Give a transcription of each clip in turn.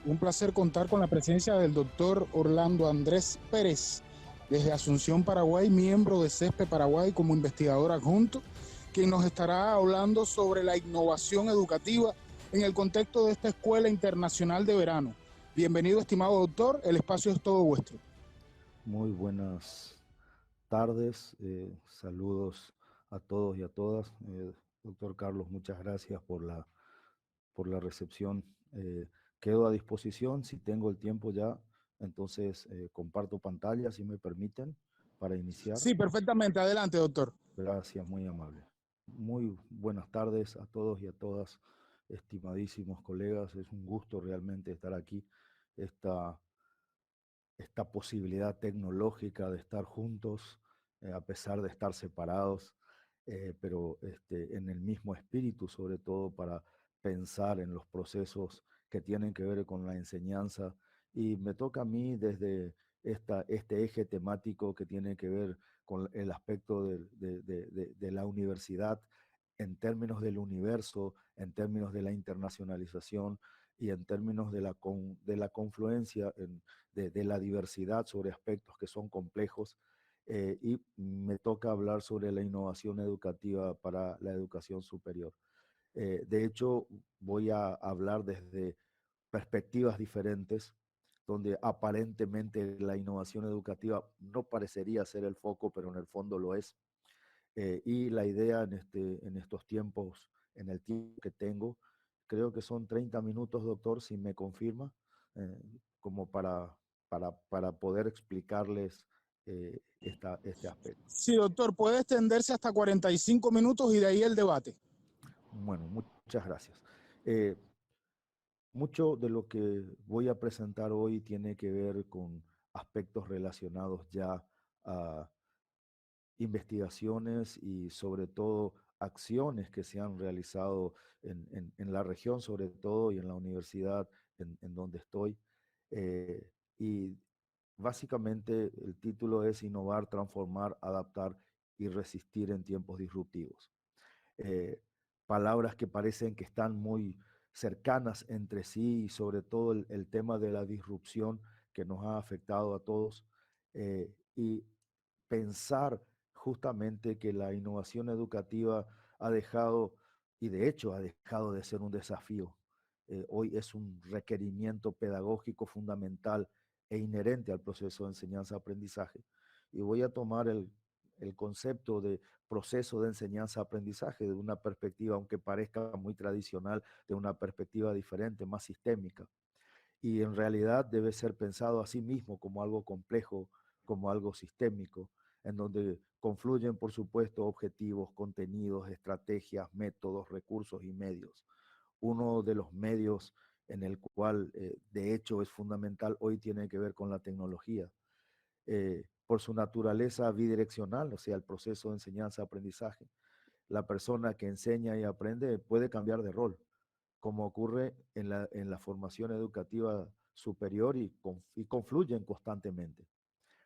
Un placer contar con la presencia del doctor Orlando Andrés Pérez, desde Asunción, Paraguay, miembro de CESPE Paraguay como investigador adjunto, quien nos estará hablando sobre la innovación educativa en el contexto de esta Escuela Internacional de Verano. Bienvenido, estimado doctor, el espacio es todo vuestro. Muy buenas tardes, saludos a todos y a todas. Doctor Carlos, muchas gracias por la recepción. Quedo a disposición si tengo el tiempo ya, entonces comparto pantalla, si me permiten, para iniciar. Sí, perfectamente. Adelante, doctor. Gracias, muy amable. Muy buenas tardes a todos y a todas, estimadísimos colegas. Es un gusto realmente estar aquí. Esta esta posibilidad tecnológica de estar juntos, a pesar de estar separados, pero en el mismo espíritu, sobre todo para pensar en los procesos que tienen que ver con la enseñanza. Y me toca a mí desde este eje temático que tiene que ver con el aspecto de la universidad en términos del universo, en términos de la internacionalización y en términos de la confluencia de la diversidad sobre aspectos que son complejos. Y me toca hablar sobre la innovación educativa para la educación superior. De hecho, voy a hablar desde perspectivas diferentes, donde aparentemente la innovación educativa no parecería ser el foco, pero en el fondo lo es. Y la idea en estos tiempos, en el tiempo que tengo, creo que son 30 minutos, doctor, si me confirma, eh, como para poder explicarles este aspecto. Sí, doctor, puede extenderse hasta 45 minutos y de ahí el debate. Bueno, muchas gracias. Eh, Mucho de lo que voy a presentar hoy tiene que ver con aspectos relacionados ya a investigaciones y sobre todo acciones que se han realizado en la región, sobre todo, y en la universidad en donde estoy. Y básicamente el título es Innovar, transformar, adaptar y resistir en tiempos disruptivos. eh, Palabras que parecen que están muy cercanas entre sí y sobre todo el tema de la disrupción que nos ha afectado a todos, y pensar justamente que la innovación educativa ha dejado, y de hecho ha dejado de ser un desafío. Hoy es un requerimiento pedagógico fundamental e inherente al proceso de enseñanza-aprendizaje. Y voy a tomar el concepto de proceso de enseñanza-aprendizaje de una perspectiva, aunque parezca muy tradicional, de una perspectiva diferente, más sistémica. Y en realidad debe ser pensado a sí mismo como algo complejo, como algo sistémico, en donde confluyen, por supuesto, objetivos, contenidos, estrategias, métodos, recursos y medios. Uno de los medios en el cual, de hecho, es fundamental hoy tiene que ver con la tecnología. Por su naturaleza bidireccional, o sea, el proceso de enseñanza-aprendizaje. La persona que enseña y aprende puede cambiar de rol, como ocurre en la formación educativa superior y confluyen constantemente.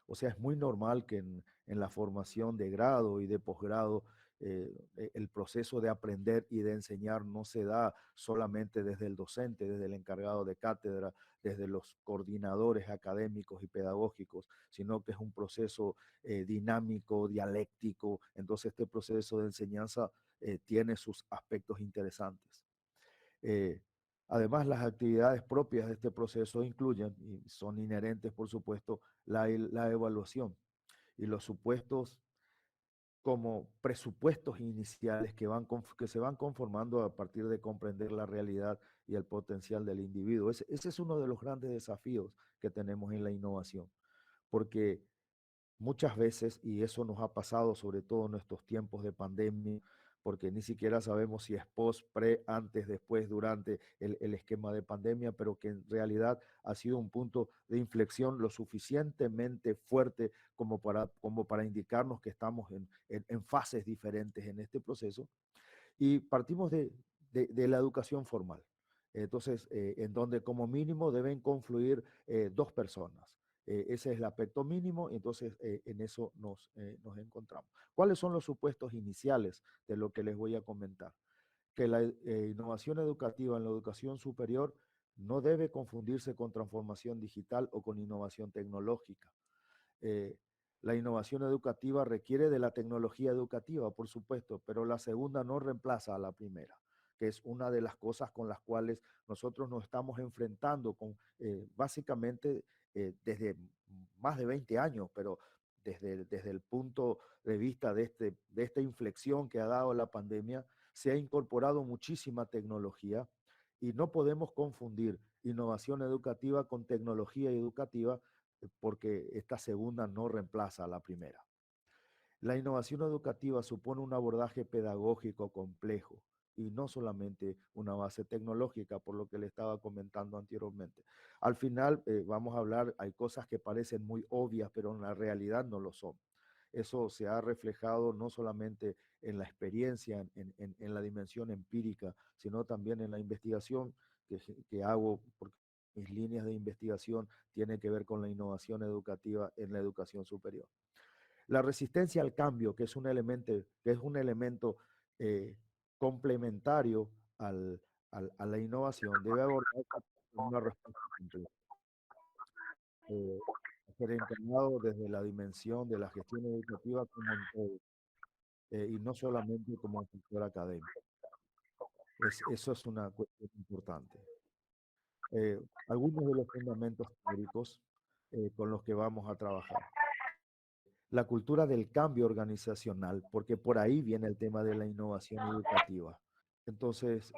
O sea, es muy normal que en la formación de grado y de posgrado el proceso de aprender y de enseñar no se da solamente desde el docente, desde el encargado de cátedra, desde los coordinadores académicos y pedagógicos, sino que es un proceso dinámico, dialéctico. Entonces, este proceso de enseñanza tiene sus aspectos interesantes. Eh, Además, las actividades propias de este proceso incluyen, y son inherentes, por supuesto, la evaluación y los supuestos como presupuestos iniciales que se van conformando a partir de comprender la realidad y el potencial del individuo. Ese es uno de los grandes desafíos que tenemos en la innovación, porque muchas veces, y eso nos ha pasado sobre todo en estos tiempos de pandemia, porque ni siquiera sabemos si es post, pre, antes, después, durante el esquema de pandemia, pero que en realidad ha sido un punto de inflexión lo suficientemente fuerte como para indicarnos que estamos en fases diferentes en este proceso. Y partimos de la educación formal. Entonces, en donde como mínimo deben confluir dos personas. Ese es el aspecto mínimo, y entonces en eso nos encontramos. ¿Cuáles son los supuestos iniciales de lo que les voy a comentar? Que la innovación educativa en la educación superior no debe confundirse con transformación digital o con innovación tecnológica. Eh, la innovación educativa requiere de la tecnología educativa, por supuesto, pero la segunda no reemplaza a la primera, que es una de las cosas con las cuales nosotros nos estamos enfrentando con, básicamente desde más de 20 años, pero desde el punto de vista de esta inflexión que ha dado la pandemia, se ha incorporado muchísima tecnología y no podemos confundir innovación educativa con tecnología educativa porque esta segunda no reemplaza a la primera. La innovación educativa supone un abordaje pedagógico complejo y no solamente una base tecnológica, por lo que le estaba comentando anteriormente. Al final vamos a hablar, hay cosas que parecen muy obvias, pero en la realidad no lo son. Eso se ha reflejado no solamente en la experiencia, en la dimensión empírica, sino también en la investigación que hago, porque mis líneas de investigación tienen que ver con la innovación educativa en la educación superior. La resistencia al cambio, que es un elemento eh, complementario a la innovación, debe abordarse con una respuesta completa. Eh, Ser encarnado desde la dimensión de la gestión educativa como un todo, y no solamente como un sector académico. Eso es una cuestión importante. Algunos de los fundamentos teóricos con los que vamos a trabajar. La cultura del cambio organizacional, porque por ahí viene el tema de la innovación educativa. Entonces,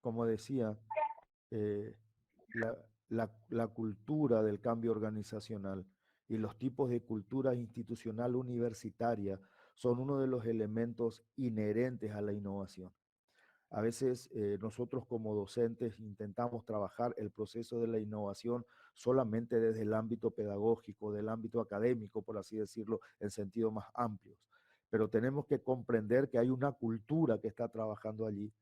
como decía, eh, la, la cultura del cambio organizacional y los tipos de cultura institucional universitaria son uno de los elementos inherentes a la innovación. A veces nosotros como docentes intentamos trabajar el proceso de la innovación solamente desde el ámbito pedagógico, del ámbito académico, por así decirlo, en sentido más amplios. Pero tenemos que comprender que hay una cultura que está trabajando allí.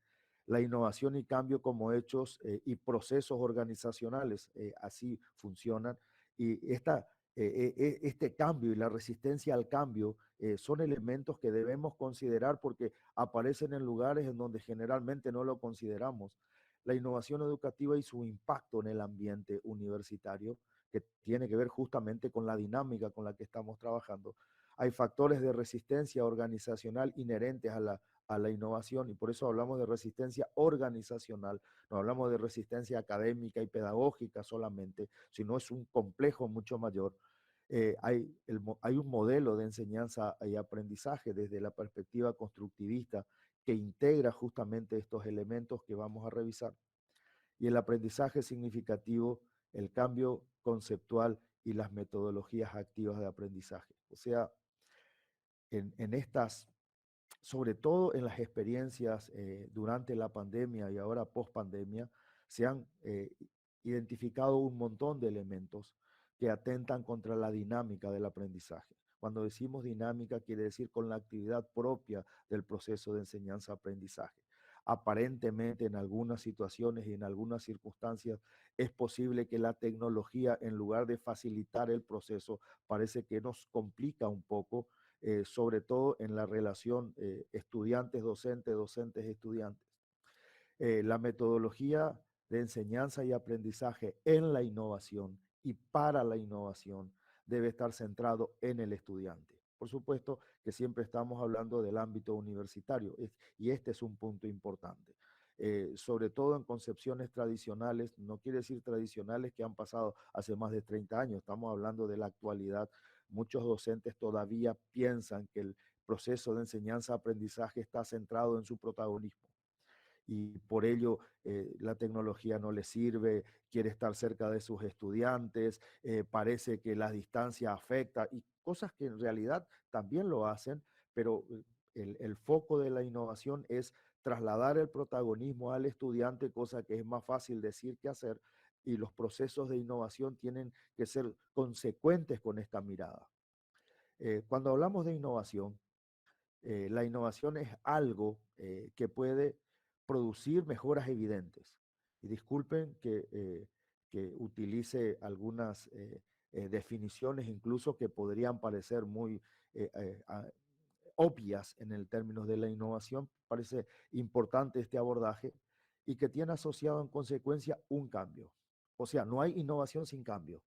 La innovación y cambio como hechos y procesos organizacionales así funcionan. Y este cambio y la resistencia al cambio son elementos que debemos considerar porque aparecen en lugares en donde generalmente no lo consideramos. La innovación educativa y su impacto en el ambiente universitario, que tiene que ver justamente con la dinámica con la que estamos trabajando. Hay factores de resistencia organizacional inherentes a la innovación y por eso hablamos de resistencia organizacional, no hablamos de resistencia académica y pedagógica solamente, sino es un complejo mucho mayor. Hay un modelo de enseñanza y aprendizaje desde la perspectiva constructivista que integra justamente estos elementos que vamos a revisar. Y el aprendizaje significativo, el cambio conceptual y las metodologías activas de aprendizaje. O sea, en estas, sobre todo en las experiencias durante la pandemia y ahora post pandemia, se han identificado un montón de elementos que atentan contra la dinámica del aprendizaje. Cuando decimos dinámica, quiere decir con la actividad propia del proceso de enseñanza-aprendizaje. Aparentemente, en algunas situaciones y en algunas circunstancias, es posible que la tecnología, en lugar de facilitar el proceso, parece que nos complica un poco, sobre todo en la relación estudiantes-docentes, docentes-estudiantes. La metodología de enseñanza y aprendizaje en la innovación y para la innovación debe estar centrado en el estudiante. Por supuesto que siempre estamos hablando del ámbito universitario y este es un punto importante. Sobre todo en concepciones tradicionales, no quiere decir tradicionales que han pasado hace más de 30 años, estamos hablando de la actualidad. Muchos docentes todavía piensan que el proceso de enseñanza-aprendizaje está centrado en su protagonismo y por ello la tecnología no le sirve, quiere estar cerca de sus estudiantes, parece que la distancia afecta y cosas que en realidad también lo hacen, pero el foco de la innovación es trasladar el protagonismo al estudiante, cosa que es más fácil decir que hacer, y los procesos de innovación tienen que ser consecuentes con esta mirada. Cuando hablamos de innovación, la innovación es algo que puede producir mejoras evidentes. Y disculpen que utilice algunas definiciones incluso que podrían parecer muy eh, eh, obvias en el términos de la innovación. Parece importante este abordaje y que tiene asociado en consecuencia un cambio. O sea, no hay innovación sin cambio.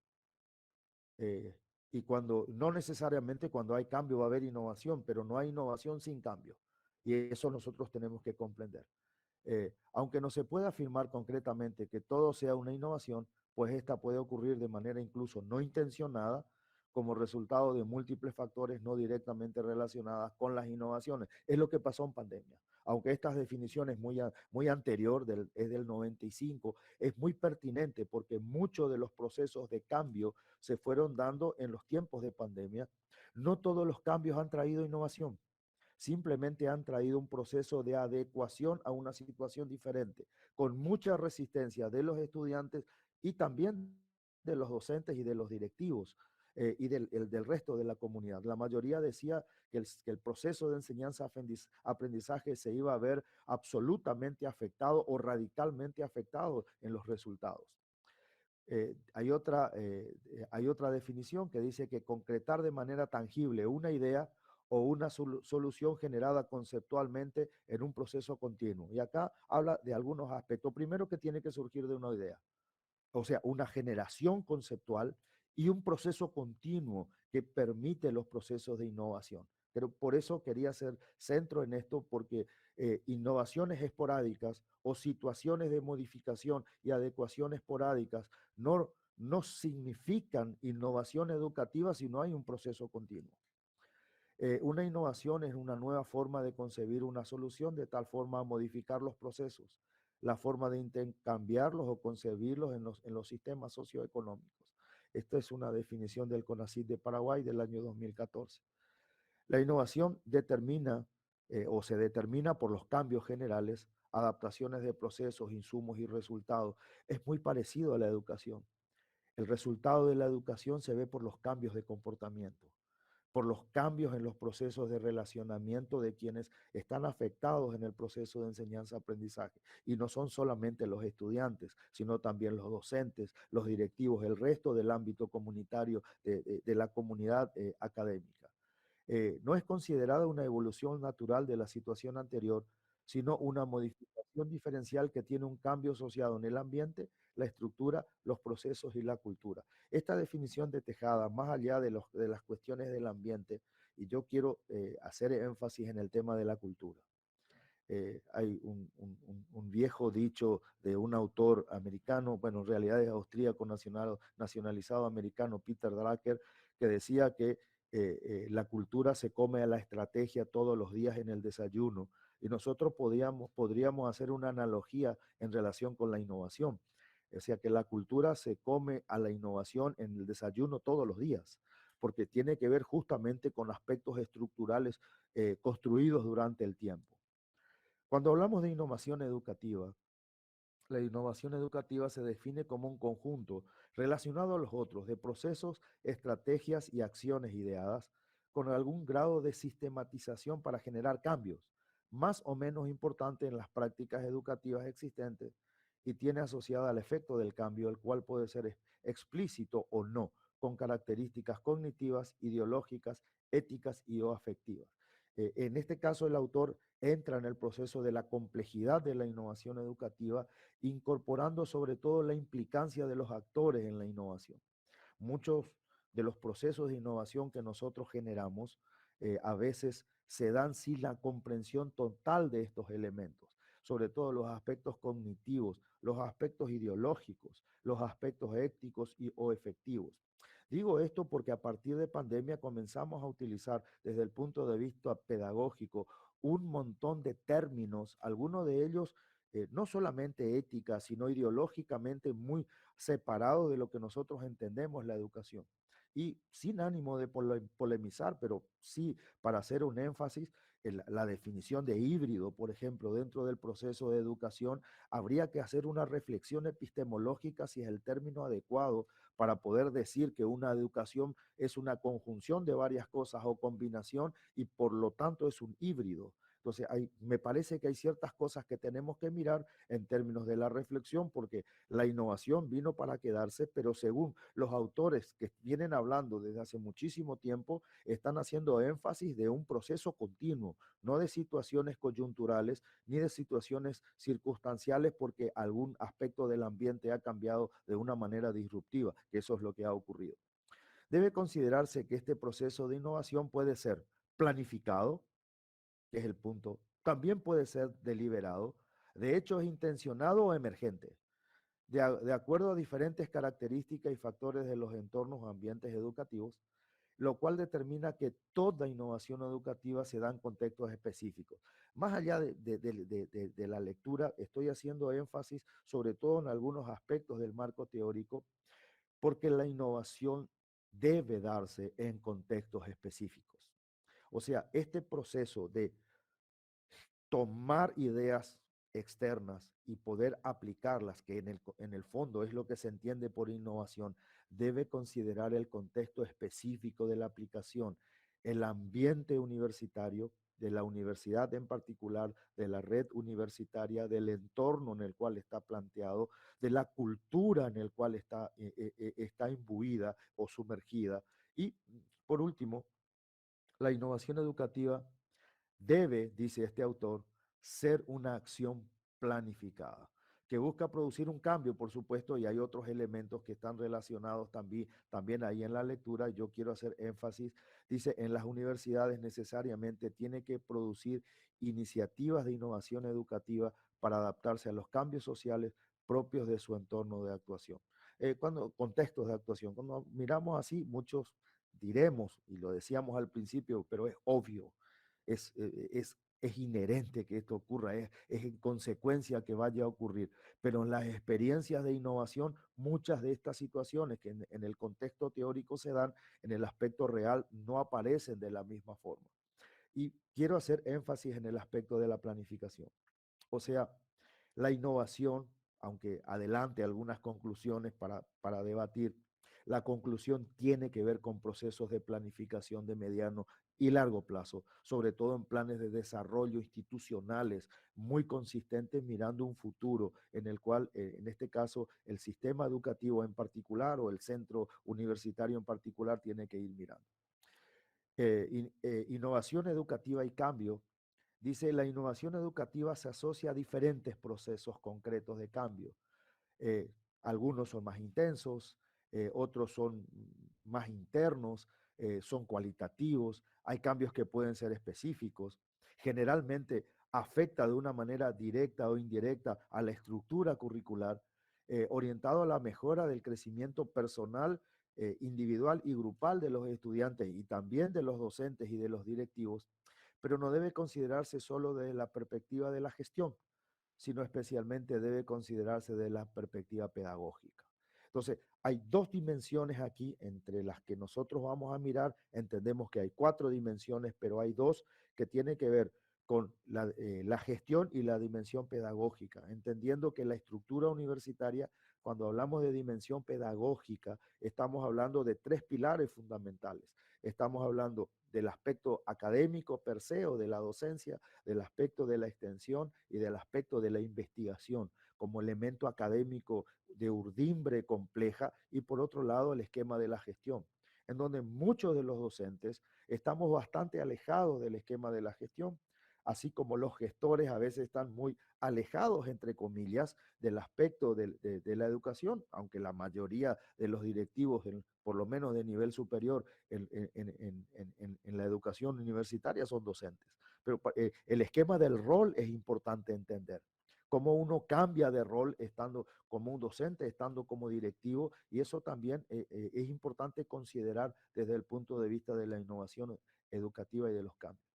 Eh, y cuando, no necesariamente cuando hay cambio va a haber innovación, pero no hay innovación sin cambio. Y eso nosotros tenemos que comprender. Aunque no se pueda afirmar concretamente que todo sea una innovación, pues esta puede ocurrir de manera incluso no intencionada como resultado de múltiples factores no directamente relacionadas con las innovaciones. Es lo que pasó en pandemia. Aunque estas definiciones muy anterior, es del 95, es muy pertinente porque muchos de los procesos de cambio se fueron dando en los tiempos de pandemia. No todos los cambios han traído innovación, simplemente han traído un proceso de adecuación a una situación diferente, con mucha resistencia de los estudiantes y también de los docentes y de los directivos y del resto de la comunidad. La mayoría decía que el proceso de enseñanza-aprendizaje se iba a ver absolutamente afectado o radicalmente afectado en los resultados. Hay otra definición que dice que concretar de manera tangible una idea o una solución generada conceptualmente en un proceso continuo. Y acá habla de algunos aspectos. Primero, que tiene que surgir de una idea, o sea, una generación conceptual y un proceso continuo que permite los procesos de innovación. Pero por eso quería hacer centro en esto, porque innovaciones esporádicas o situaciones de modificación y adecuación esporádicas no significan innovación educativa si no hay un proceso continuo. Una innovación es una nueva forma de concebir una solución de tal forma a modificar los procesos, la forma de intercambiarlos o concebirlos en los sistemas socioeconómicos. Esta es una definición del CONACYT de Paraguay del año 2014. La innovación se determina por los cambios generales, adaptaciones de procesos, insumos y resultados. Es muy parecido a la educación. El resultado de la educación se ve por los cambios de comportamiento, por los cambios en los procesos de relacionamiento de quienes están afectados en el proceso de enseñanza-aprendizaje. Y no son solamente los estudiantes, sino también los docentes, los directivos, el resto del ámbito comunitario, de la comunidad académica. No es considerada una evolución natural de la situación anterior, sino una modificación diferencial que tiene un cambio asociado en el ambiente, la estructura, los procesos y la cultura. Esta definición de Tejada, más allá de las cuestiones del ambiente, y yo quiero hacer énfasis en el tema de la cultura. Hay un viejo dicho de un autor americano, bueno, en realidad es austríaco nacionalizado americano, Peter Drucker, que decía que la cultura se come a la estrategia todos los días en el desayuno. Y nosotros podríamos hacer una analogía en relación con la innovación. O sea, que la cultura se come a la innovación en el desayuno todos los días, porque tiene que ver justamente con aspectos estructurales construidos durante el tiempo. Cuando hablamos de innovación educativa, la innovación educativa se define como un conjunto relacionado a los otros de procesos, estrategias y acciones ideadas con algún grado de sistematización para generar cambios, más o menos importantes en las prácticas educativas existentes, y tiene asociada al efecto del cambio, el cual puede ser explícito o no, con características cognitivas, ideológicas, éticas y o afectivas. En este caso, el autor entra en el proceso de la complejidad de la innovación educativa, incorporando sobre todo la implicancia de los actores en la innovación. Muchos de los procesos de innovación que nosotros generamos a veces se dan sin la comprensión total de estos elementos, sobre todo los aspectos cognitivos, los aspectos ideológicos, los aspectos éticos o efectivos. Digo esto porque a partir de pandemia comenzamos a utilizar desde el punto de vista pedagógico un montón de términos, algunos de ellos no solamente ética, sino ideológicamente muy separados de lo que nosotros entendemos la educación. Y sin ánimo de polemizar, pero sí para hacer un énfasis, en la definición de híbrido, por ejemplo, dentro del proceso de educación, habría que hacer una reflexión epistemológica si es el término adecuado para poder decir que una educación es una conjunción de varias cosas o combinación y por lo tanto es un híbrido. Entonces, me parece que hay ciertas cosas que tenemos que mirar en términos de la reflexión, porque la innovación vino para quedarse, pero según los autores que vienen hablando desde hace muchísimo tiempo, están haciendo énfasis de un proceso continuo, no de situaciones coyunturales ni de situaciones circunstanciales porque algún aspecto del ambiente ha cambiado de una manera disruptiva, que eso es lo que ha ocurrido. Debe considerarse que este proceso de innovación puede ser planificado, que es el punto, también puede ser deliberado, de hecho es intencionado o emergente, de acuerdo a diferentes características y factores de los entornos o ambientes educativos, lo cual determina que toda innovación educativa se da en contextos específicos. Más allá de la lectura, estoy haciendo énfasis sobre todo en algunos aspectos del marco teórico, porque la innovación debe darse en contextos específicos. O sea, este proceso de tomar ideas externas y poder aplicarlas, que en el fondo es lo que se entiende por innovación, debe considerar el contexto específico de la aplicación, el ambiente universitario, de la universidad en particular, de la red universitaria, del entorno en el cual está planteado, de la cultura en el cual está imbuida o sumergida. Y por último, la innovación educativa debe, dice este autor, ser una acción planificada, que busca producir un cambio, por supuesto, y hay otros elementos que están relacionados también ahí en la lectura. Yo quiero hacer énfasis, dice, en las universidades necesariamente tiene que producir iniciativas de innovación educativa para adaptarse a los cambios sociales propios de su entorno de actuación. Contextos de actuación, cuando miramos así, muchos diremos, y lo decíamos al principio, pero es obvio, es inherente que esto ocurra, es en consecuencia que vaya a ocurrir. Pero en las experiencias de innovación, muchas de estas situaciones que en el contexto teórico se dan, en el aspecto real no aparecen de la misma forma. Y quiero hacer énfasis en el aspecto de la planificación. O sea, la innovación, aunque adelante algunas conclusiones para debatir, la conclusión tiene que ver con procesos de planificación de mediano y largo plazo, sobre todo en planes de desarrollo institucionales muy consistentes mirando un futuro en el cual, en este caso, el sistema educativo en particular o el centro universitario en particular tiene que ir mirando. Innovación educativa y cambio. Dice, la innovación educativa se asocia a diferentes procesos concretos de cambio. Eh, Algunos son más intensos, otros son más internos, son cualitativos, hay cambios que pueden ser específicos. Generalmente afecta de una manera directa o indirecta a la estructura curricular, orientado a la mejora del crecimiento personal, individual y grupal de los estudiantes y también de los docentes y de los directivos, pero no debe considerarse solo desde la perspectiva de la gestión, sino especialmente debe considerarse desde la perspectiva pedagógica. Entonces, hay dos dimensiones aquí entre las que nosotros vamos a mirar. Entendemos que hay cuatro dimensiones, pero hay dos que tienen que ver con la gestión y la dimensión pedagógica, entendiendo que la estructura universitaria, cuando hablamos de dimensión pedagógica, estamos hablando de tres pilares fundamentales. Estamos hablando del aspecto académico per se o de la docencia, del aspecto de la extensión y del aspecto de la investigación como elemento académico de urdimbre compleja, y por otro lado el esquema de la gestión, en donde muchos de los docentes estamos bastante alejados del esquema de la gestión, así como los gestores a veces están muy alejados, entre comillas, del aspecto de la educación, aunque la mayoría de los directivos, por lo menos de nivel superior en la educación universitaria, son docentes. Pero el esquema del rol es importante entender. Cómo uno cambia de rol estando como un docente, estando como directivo, y eso también es importante considerar desde el punto de vista de la innovación educativa y de los cambios.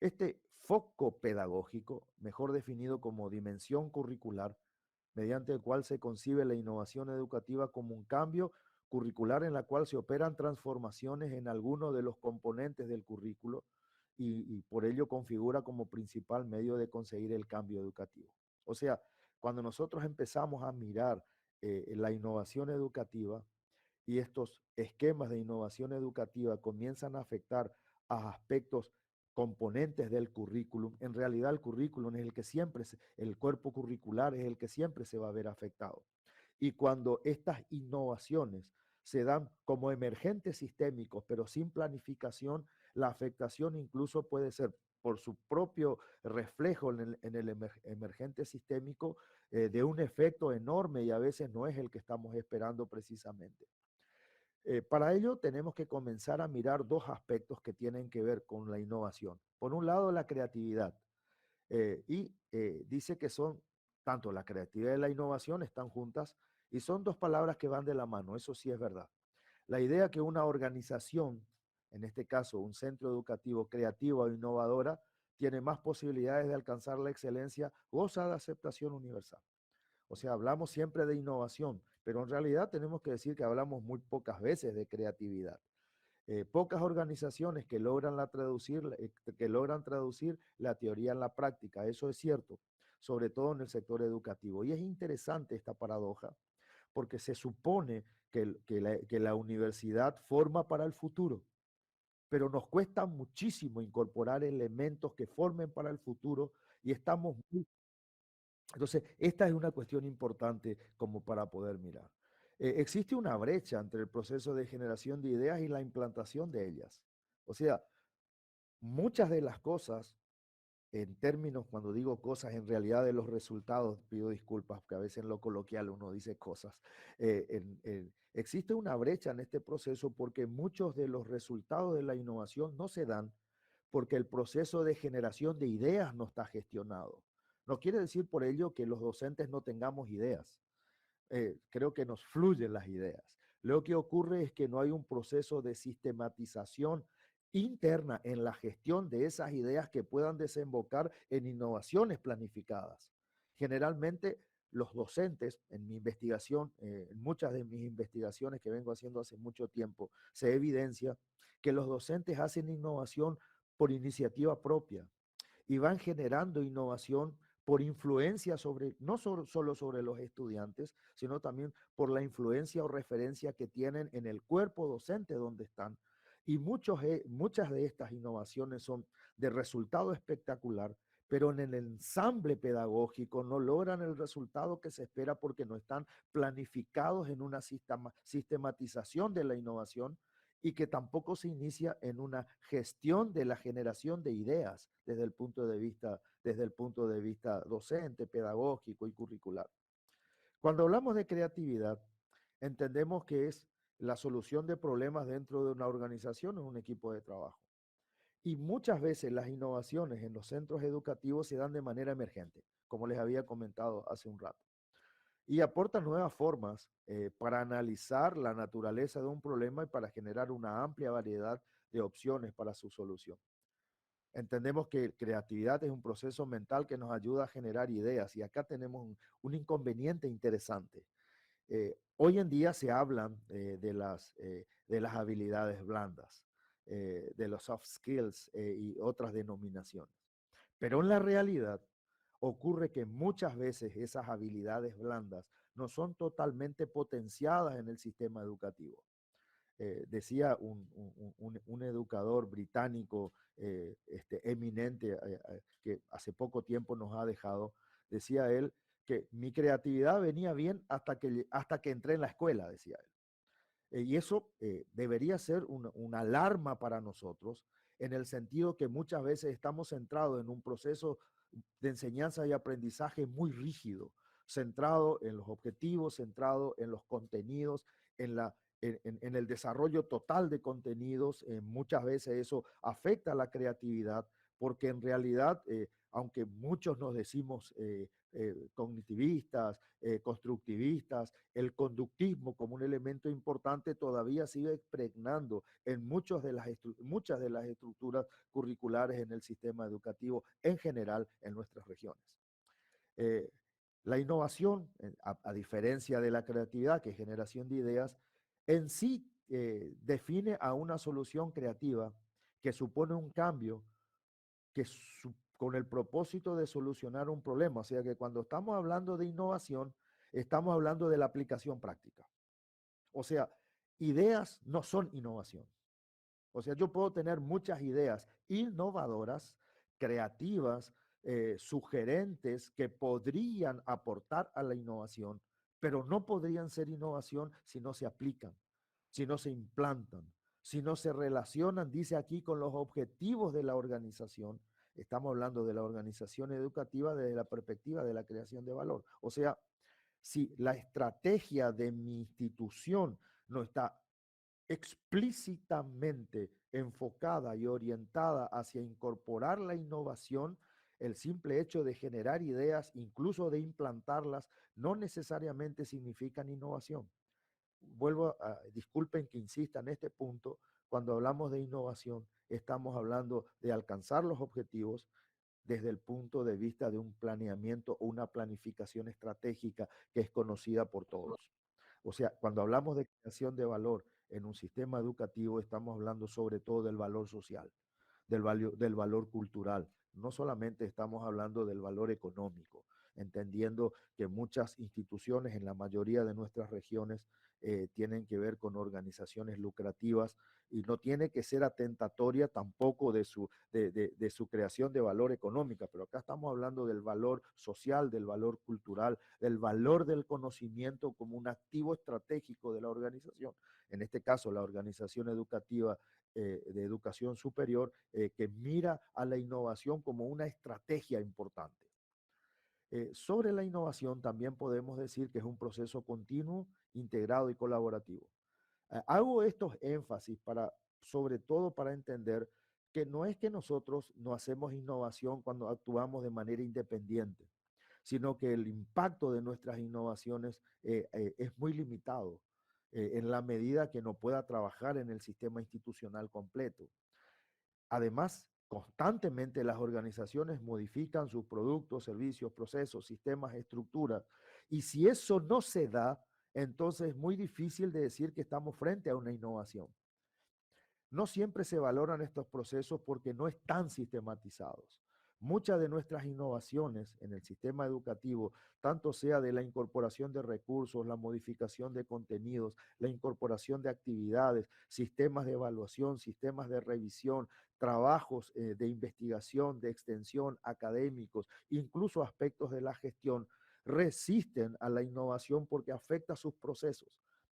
Este foco pedagógico, mejor definido como dimensión curricular, mediante el cual se concibe la innovación educativa como un cambio curricular en la cual se operan transformaciones en alguno de los componentes del currículo y por ello configura como principal medio de conseguir el cambio educativo. O sea, cuando nosotros empezamos a mirar la innovación educativa y estos esquemas de innovación educativa comienzan a afectar a aspectos componentes del currículum, en realidad el currículum es el que siempre, el cuerpo curricular es el que siempre se va a ver afectado. Y cuando estas innovaciones se dan como emergentes sistémicos, pero sin planificación, la afectación incluso puede ser por su propio reflejo en el emergente sistémico de un efecto enorme y a veces no es el que estamos esperando precisamente. Para ello tenemos que comenzar a mirar dos aspectos que tienen que ver con la innovación. Por un lado, la creatividad. Dice que son, tanto la creatividad y la innovación están juntas y son dos palabras que van de la mano, eso sí es verdad. La idea que una organización, en este caso un centro educativo creativo o innovadora, tiene más posibilidades de alcanzar la excelencia, goza de aceptación universal. O sea, hablamos siempre de innovación, pero en realidad tenemos que decir que hablamos muy pocas veces de creatividad. Pocas organizaciones que logran traducir la teoría en la práctica, eso es cierto, sobre todo en el sector educativo. Y es interesante esta paradoja, porque se supone que la universidad forma para el futuro, pero nos cuesta muchísimo incorporar elementos que formen para el futuro y estamos muy... Entonces, esta es una cuestión importante como para poder mirar. Existe una brecha entre el proceso de generación de ideas y la implantación de ellas. O sea, muchas de las cosas, en términos, cuando digo cosas, en realidad de los resultados, pido disculpas, porque a veces en lo coloquial uno dice cosas. Existe una brecha en este proceso porque muchos de los resultados de la innovación no se dan porque el proceso de generación de ideas no está gestionado. No quiere decir por ello que los docentes no tengamos ideas. Creo que nos fluyen las ideas. Lo que ocurre es que no hay un proceso de sistematización interna en la gestión de esas ideas que puedan desembocar en innovaciones planificadas. Generalmente los docentes, en mi investigación, en muchas de mis investigaciones que vengo haciendo hace mucho tiempo, se evidencia que los docentes hacen innovación por iniciativa propia y van generando innovación por influencia sobre, no solo sobre los estudiantes, sino también por la influencia o referencia que tienen en el cuerpo docente donde están. Y muchas de estas innovaciones son de resultado espectacular, pero en el ensamble pedagógico no logran el resultado que se espera porque no están planificados en una sistematización de la innovación y que tampoco se inicia en una gestión de la generación de ideas desde el punto de vista docente, pedagógico y curricular. Cuando hablamos de creatividad, entendemos que es la solución de problemas dentro de una organización o un equipo de trabajo. Y muchas veces las innovaciones en los centros educativos se dan de manera emergente, como les había comentado hace un rato, y aportan nuevas formas para analizar la naturaleza de un problema y para generar una amplia variedad de opciones para su solución. Entendemos que creatividad es un proceso mental que nos ayuda a generar ideas y acá tenemos un inconveniente interesante. Hoy en día se hablan de las habilidades blandas, de los soft skills y otras denominaciones. Pero en la realidad ocurre que muchas veces esas habilidades blandas no son totalmente potenciadas en el sistema educativo. Decía un educador británico eminente que hace poco tiempo nos ha dejado, decía él que mi creatividad venía bien hasta que entré en la escuela, decía él. Y eso debería ser una alarma para nosotros, en el sentido que muchas veces estamos centrados en un proceso de enseñanza y aprendizaje muy rígido, centrado en los objetivos, centrado en los contenidos, en, la, en el desarrollo total de contenidos. Muchas veces eso afecta a la creatividad, porque en realidad, aunque muchos nos decimos cognitivistas, constructivistas, el conductismo como un elemento importante todavía sigue impregnando en muchas de las estructuras curriculares en el sistema educativo en general en nuestras regiones. Eh, la innovación, a diferencia de la creatividad, que es generación de ideas, en sí define a una solución creativa que supone un cambio con el propósito de solucionar un problema. O sea que cuando estamos hablando de innovación, estamos hablando de la aplicación práctica. O sea, ideas no son innovación. O sea, yo puedo tener muchas ideas innovadoras, creativas, sugerentes que podrían aportar a la innovación, pero no podrían ser innovación si no se aplican, si no se implantan, si no se relacionan, dice aquí, con los objetivos de la organización. Estamos hablando de la organización educativa desde la perspectiva de la creación de valor. O sea, si la estrategia de mi institución no está explícitamente enfocada y orientada hacia incorporar la innovación, el simple hecho de generar ideas, incluso de implantarlas, no necesariamente significan innovación. Disculpen que insista en este punto, cuando hablamos de innovación, estamos hablando de alcanzar los objetivos desde el punto de vista de un planeamiento o una planificación estratégica que es conocida por todos. O sea, cuando hablamos de creación de valor en un sistema educativo, estamos hablando sobre todo del valor social, del valor cultural. No solamente estamos hablando del valor económico, entendiendo que muchas instituciones en la mayoría de nuestras regiones tienen que ver con organizaciones lucrativas y no tiene que ser atentatoria tampoco de su creación de valor económica, pero acá estamos hablando del valor social, del valor cultural, del valor del conocimiento como un activo estratégico de la organización. En este caso, la organización educativa de educación superior que mira a la innovación como una estrategia importante. Sobre la innovación también podemos decir que es un proceso continuo, integrado y colaborativo. Hago estos énfasis sobre todo para entender que no es que nosotros no hacemos innovación cuando actuamos de manera independiente, sino que el impacto de nuestras innovaciones es muy limitado en la medida que no pueda trabajar en el sistema institucional completo. Además, constantemente las organizaciones modifican sus productos, servicios, procesos, sistemas, estructuras. Y si eso no se da, entonces es muy difícil de decir que estamos frente a una innovación. No siempre se valoran estos procesos porque no están sistematizados. Muchas de nuestras innovaciones en el sistema educativo, tanto sea de la incorporación de recursos, la modificación de contenidos, la incorporación de actividades, sistemas de evaluación, sistemas de revisión, trabajos de investigación, de extensión, académicos, incluso aspectos de la gestión, resisten a la innovación porque afecta sus procesos.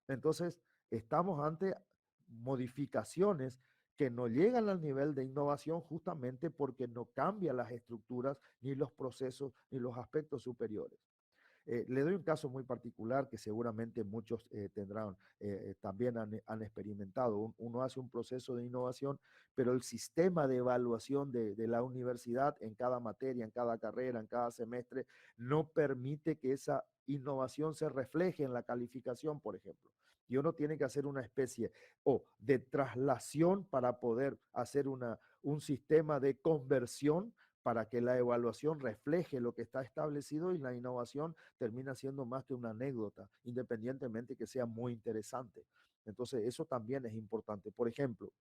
Entonces, estamos ante modificaciones que no llegan al nivel de innovación justamente porque no cambian las estructuras, ni los procesos, ni los aspectos superiores. Le doy un caso muy particular que seguramente muchos tendrán, también han experimentado. Uno hace un proceso de innovación, pero el sistema de evaluación de la universidad en cada materia, en cada carrera, en cada semestre, no permite que esa innovación se refleje en la calificación, por ejemplo. Y uno tiene que hacer una especie de traslación para poder hacer un sistema de conversión para que la evaluación refleje lo que está establecido y la innovación termina siendo más que una anécdota, independientemente que sea muy interesante. Entonces, eso también es importante. Por ejemplo,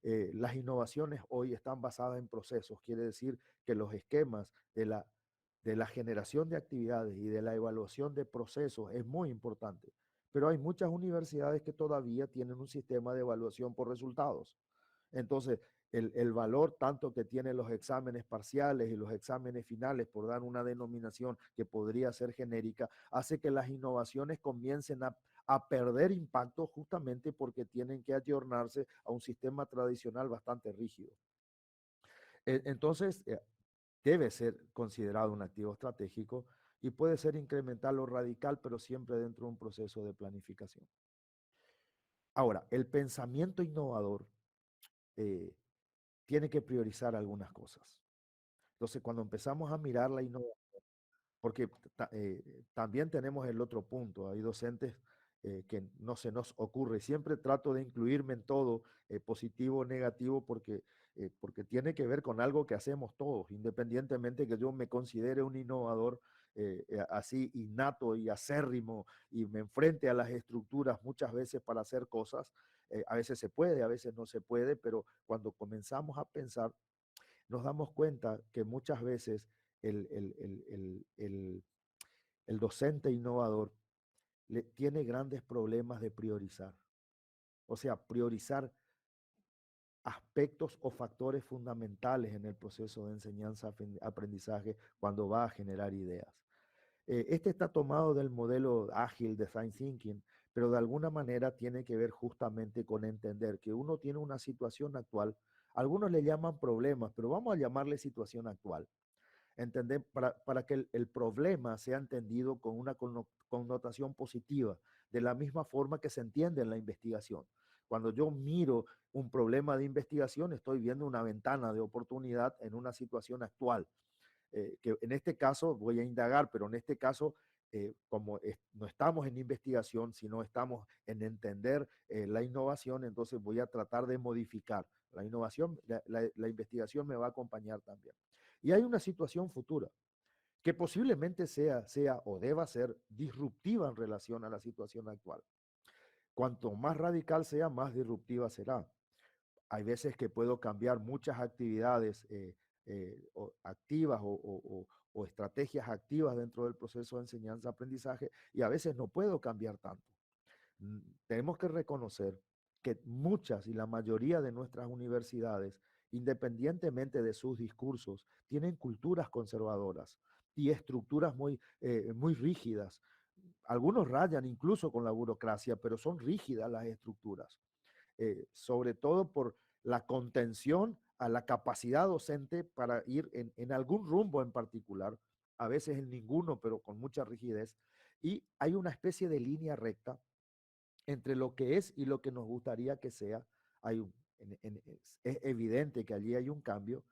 las innovaciones hoy están basadas en procesos, quiere decir que los esquemas de la generación de actividades y de la evaluación de procesos es muy importante. Pero hay muchas universidades que todavía tienen un sistema de evaluación por resultados. Entonces, el valor tanto que tienen los exámenes parciales y los exámenes finales, por dar una denominación que podría ser genérica, hace que las innovaciones comiencen a perder impacto justamente porque tienen que ayornarse a un sistema tradicional bastante rígido. Entonces, debe ser considerado un activo estratégico y puede ser incremental o radical, pero siempre dentro de un proceso de planificación. Ahora, el pensamiento innovador eh, tiene que priorizar algunas cosas. Entonces, cuando empezamos a mirar la innovación, porque también tenemos el otro punto, hay docentes que no se nos ocurre, siempre trato de incluirme en todo, positivo o negativo, porque tiene que ver con algo que hacemos todos, independientemente que yo me considere un innovador así innato y acérrimo y me enfrente a las estructuras muchas veces para hacer cosas, a veces se puede, a veces no se puede, pero cuando comenzamos a pensar nos damos cuenta que muchas veces el, el, el, el, el, el docente innovador tiene grandes problemas de priorizar. O sea, priorizar aspectos o factores fundamentales en el proceso de enseñanza-aprendizaje cuando va a generar ideas. Este está tomado del modelo ágil de Design Thinking, pero de alguna manera tiene que ver justamente con entender que uno tiene una situación actual, algunos le llaman problemas, pero vamos a llamarle situación actual. Entender, para que el problema sea entendido con una connotación positiva, de la misma forma que se entiende en la investigación. Cuando yo miro un problema de investigación, estoy viendo una ventana de oportunidad en una situación actual. Que en este caso voy a indagar, pero en este caso, como no estamos en investigación, sino estamos en entender la innovación, entonces voy a tratar de modificar. La innovación, la investigación me va a acompañar también. Y hay una situación futura que posiblemente sea o deba ser disruptiva en relación a la situación actual. Cuanto más radical sea, más disruptiva será. Hay veces que puedo cambiar muchas actividades activas o estrategias activas dentro del proceso de enseñanza-aprendizaje y a veces no puedo cambiar tanto. Tenemos que reconocer que muchas y la mayoría de nuestras universidades, independientemente de sus discursos, tienen culturas conservadoras y estructuras muy rígidas. Algunos rayan incluso con la burocracia, pero son rígidas las estructuras, sobre todo por la contención a la capacidad docente para ir en algún rumbo en particular, a veces en ninguno, pero con mucha rigidez, y hay una especie de línea recta entre lo que es y lo que nos gustaría que sea. Hay un, es evidente que allí hay un cambio,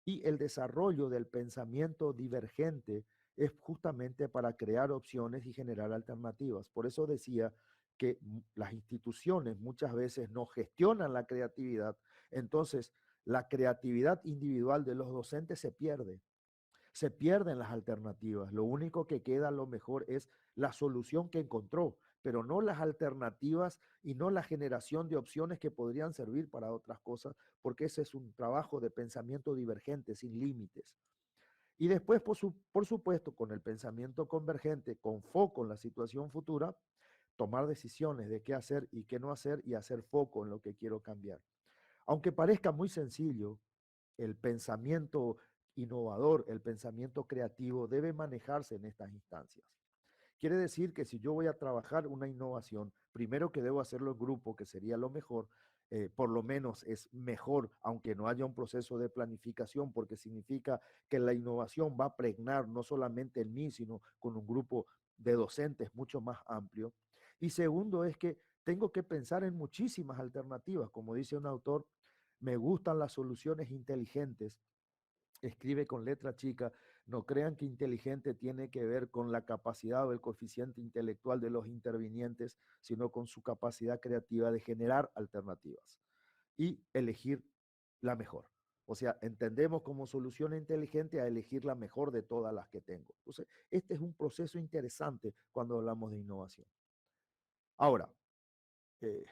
y el desarrollo del pensamiento divergente es justamente para crear opciones y generar alternativas. Por eso decía que las instituciones muchas veces no gestionan la creatividad, entonces la creatividad individual de los docentes se pierden las alternativas. Lo único que queda a lo mejor es la solución que encontró, pero no las alternativas y no la generación de opciones que podrían servir para otras cosas, porque ese es un trabajo de pensamiento divergente, sin límites. Y después, por supuesto, con el pensamiento convergente, con foco en la situación futura, tomar decisiones de qué hacer y qué no hacer y hacer foco en lo que quiero cambiar. Aunque parezca muy sencillo, el pensamiento innovador, el pensamiento creativo debe manejarse en estas instancias. Quiere decir que si yo voy a trabajar una innovación, primero que debo hacerlo en grupo, que sería lo mejor, por lo menos es mejor, aunque no haya un proceso de planificación, porque significa que la innovación va a pregnar no solamente en mí, sino con un grupo de docentes mucho más amplio. Y segundo es que tengo que pensar en muchísimas alternativas. Como dice un autor, me gustan las soluciones inteligentes, escribe con letra chica. No crean que inteligente tiene que ver con la capacidad o el coeficiente intelectual de los intervinientes, sino con su capacidad creativa de generar alternativas y elegir la mejor. O sea, entendemos como solución inteligente a elegir la mejor de todas las que tengo. Entonces, este es un proceso interesante cuando hablamos de innovación. Ahora, eh,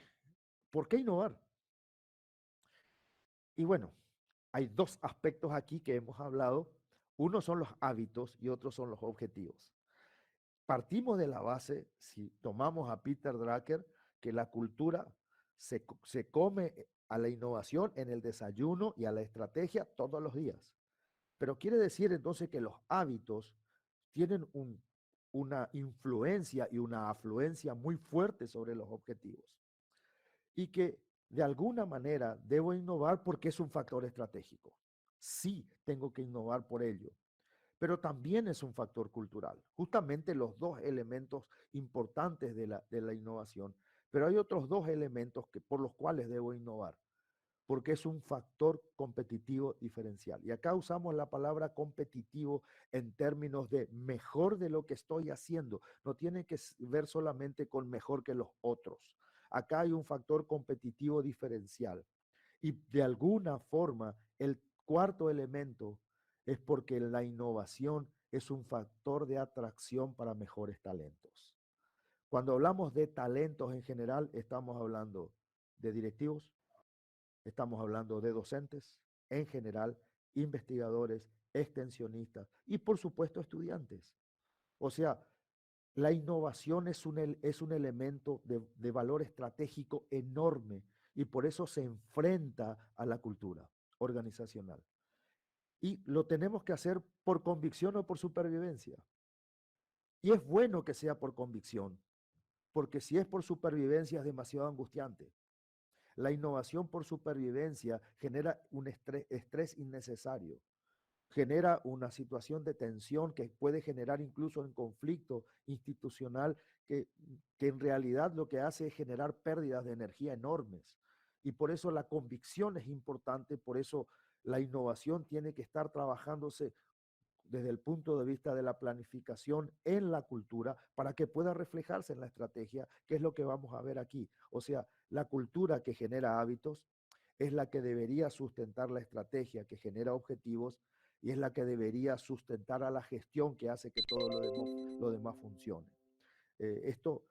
¿por qué innovar? Y bueno, hay dos aspectos aquí que hemos hablado. Uno son los hábitos y otros son los objetivos. Partimos de la base, si tomamos a Peter Drucker, que la cultura se come a la innovación en el desayuno y a la estrategia todos los días. Pero quiere decir entonces que los hábitos tienen una influencia y una afluencia muy fuerte sobre los objetivos. Y que de alguna manera debo innovar porque es un factor estratégico. Sí, tengo que innovar por ello, pero también es un factor cultural. Justamente los dos elementos importantes de la innovación, pero hay otros dos elementos por los cuales debo innovar, porque es un factor competitivo diferencial. Y acá usamos la palabra competitivo en términos de mejor de lo que estoy haciendo. No tiene que ver solamente con mejor que los otros. Acá hay un factor competitivo diferencial. Y de alguna forma, el cuarto elemento es porque la innovación es un factor de atracción para mejores talentos. Cuando hablamos de talentos en general, estamos hablando de directivos, estamos hablando de docentes en general, investigadores, extensionistas y por supuesto estudiantes. O sea, la innovación es un elemento de valor estratégico enorme y por eso se enfrenta a la cultura organizacional. Y lo tenemos que hacer por convicción o por supervivencia. Y es bueno que sea por convicción, porque si es por supervivencia es demasiado angustiante. La innovación por supervivencia genera un estrés innecesario, genera una situación de tensión que puede generar incluso un conflicto institucional que en realidad lo que hace es generar pérdidas de energía enormes. Y por eso la convicción es importante, por eso la innovación tiene que estar trabajándose desde el punto de vista de la planificación en la cultura para que pueda reflejarse en la estrategia, que es lo que vamos a ver aquí. O sea, la cultura que genera hábitos es la que debería sustentar la estrategia que genera objetivos y es la que debería sustentar a la gestión que hace que todo lo demás funcione. Esto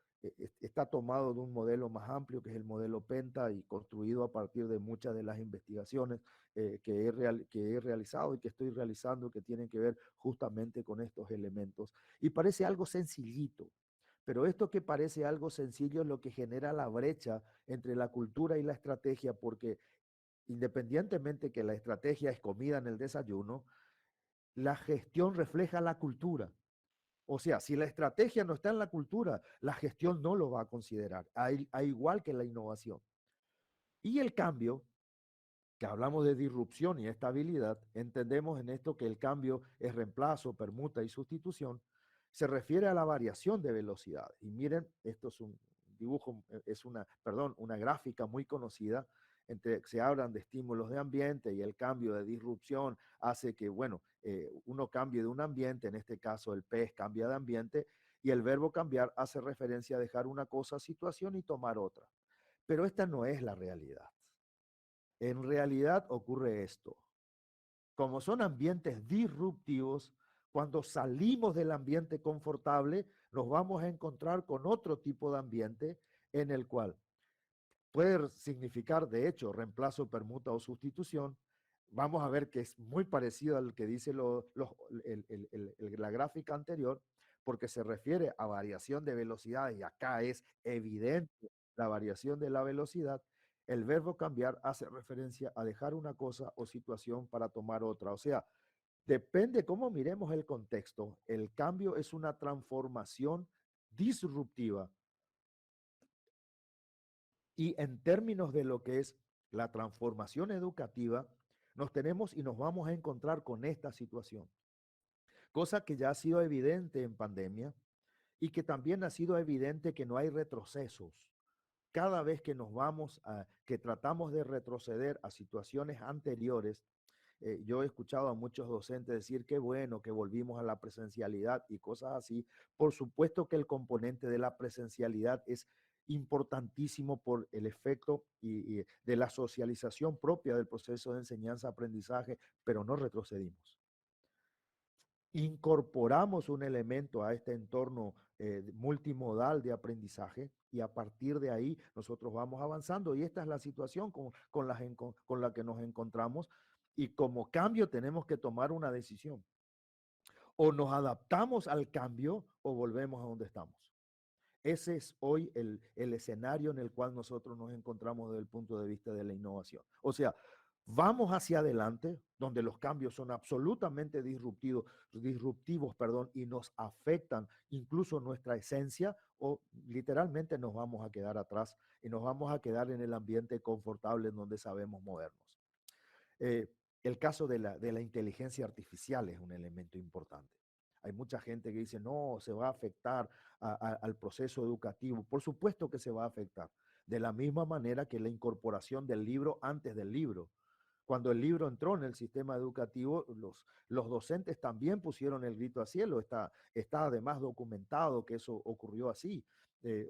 está tomado de un modelo más amplio que es el modelo Penta y construido a partir de muchas de las investigaciones que he realizado y que estoy realizando que tienen que ver justamente con estos elementos. Y parece algo sencillito, pero esto que parece algo sencillo es lo que genera la brecha entre la cultura y la estrategia, porque independientemente que la estrategia es comida en el desayuno, la gestión refleja la cultura. O sea, si la estrategia no está en la cultura, la gestión no lo va a considerar, a igual que la innovación. Y el cambio, que hablamos de disrupción y estabilidad, entendemos en esto que el cambio es reemplazo, permuta y sustitución, se refiere a la variación de velocidad. Y miren, esto es un dibujo, es una gráfica muy conocida, se hablan de estímulos de ambiente y el cambio de disrupción hace que, bueno, uno cambie de un ambiente, en este caso el pez cambia de ambiente, y el verbo cambiar hace referencia a dejar una cosa, situación y tomar otra. Pero esta no es la realidad. En realidad ocurre esto. Como son ambientes disruptivos, cuando salimos del ambiente confortable, nos vamos a encontrar con otro tipo de ambiente en el cual puede significar, de hecho, reemplazo, permuta o sustitución. Vamos a ver que es muy parecido al que dice la gráfica anterior, porque se refiere a variación de velocidad y acá es evidente la variación de la velocidad. El verbo cambiar hace referencia a dejar una cosa o situación para tomar otra. O sea, depende cómo miremos el contexto. El cambio es una transformación disruptiva y en términos de lo que es la transformación educativa, nos tenemos y nos vamos a encontrar con esta situación, cosa que ya ha sido evidente en pandemia y que también ha sido evidente que no hay retrocesos. Cada vez que que tratamos de retroceder a situaciones anteriores, yo he escuchado a muchos docentes decir que bueno, que volvimos a la presencialidad y cosas así. Por supuesto que el componente de la presencialidad es importantísimo por el efecto y de la socialización propia del proceso de enseñanza-aprendizaje, pero no retrocedimos. Incorporamos un elemento a este entorno multimodal de aprendizaje y a partir de ahí nosotros vamos avanzando y esta es la situación con la que nos encontramos y como cambio tenemos que tomar una decisión. O nos adaptamos al cambio o volvemos a donde estamos. Ese es hoy el escenario en el cual nosotros nos encontramos desde el punto de vista de la innovación. O sea, vamos hacia adelante, donde los cambios son absolutamente disruptivos, perdón, y nos afectan incluso nuestra esencia, o literalmente nos vamos a quedar atrás y nos vamos a quedar en el ambiente confortable en donde sabemos movernos. Eh, el caso de la inteligencia artificial es un elemento importante. Hay mucha gente que dice, no, se va a afectar al proceso educativo. Por supuesto que se va a afectar. De la misma manera que la incorporación del libro antes del libro. Cuando el libro entró en el sistema educativo, los docentes también pusieron el grito al cielo. Está además documentado que eso ocurrió así.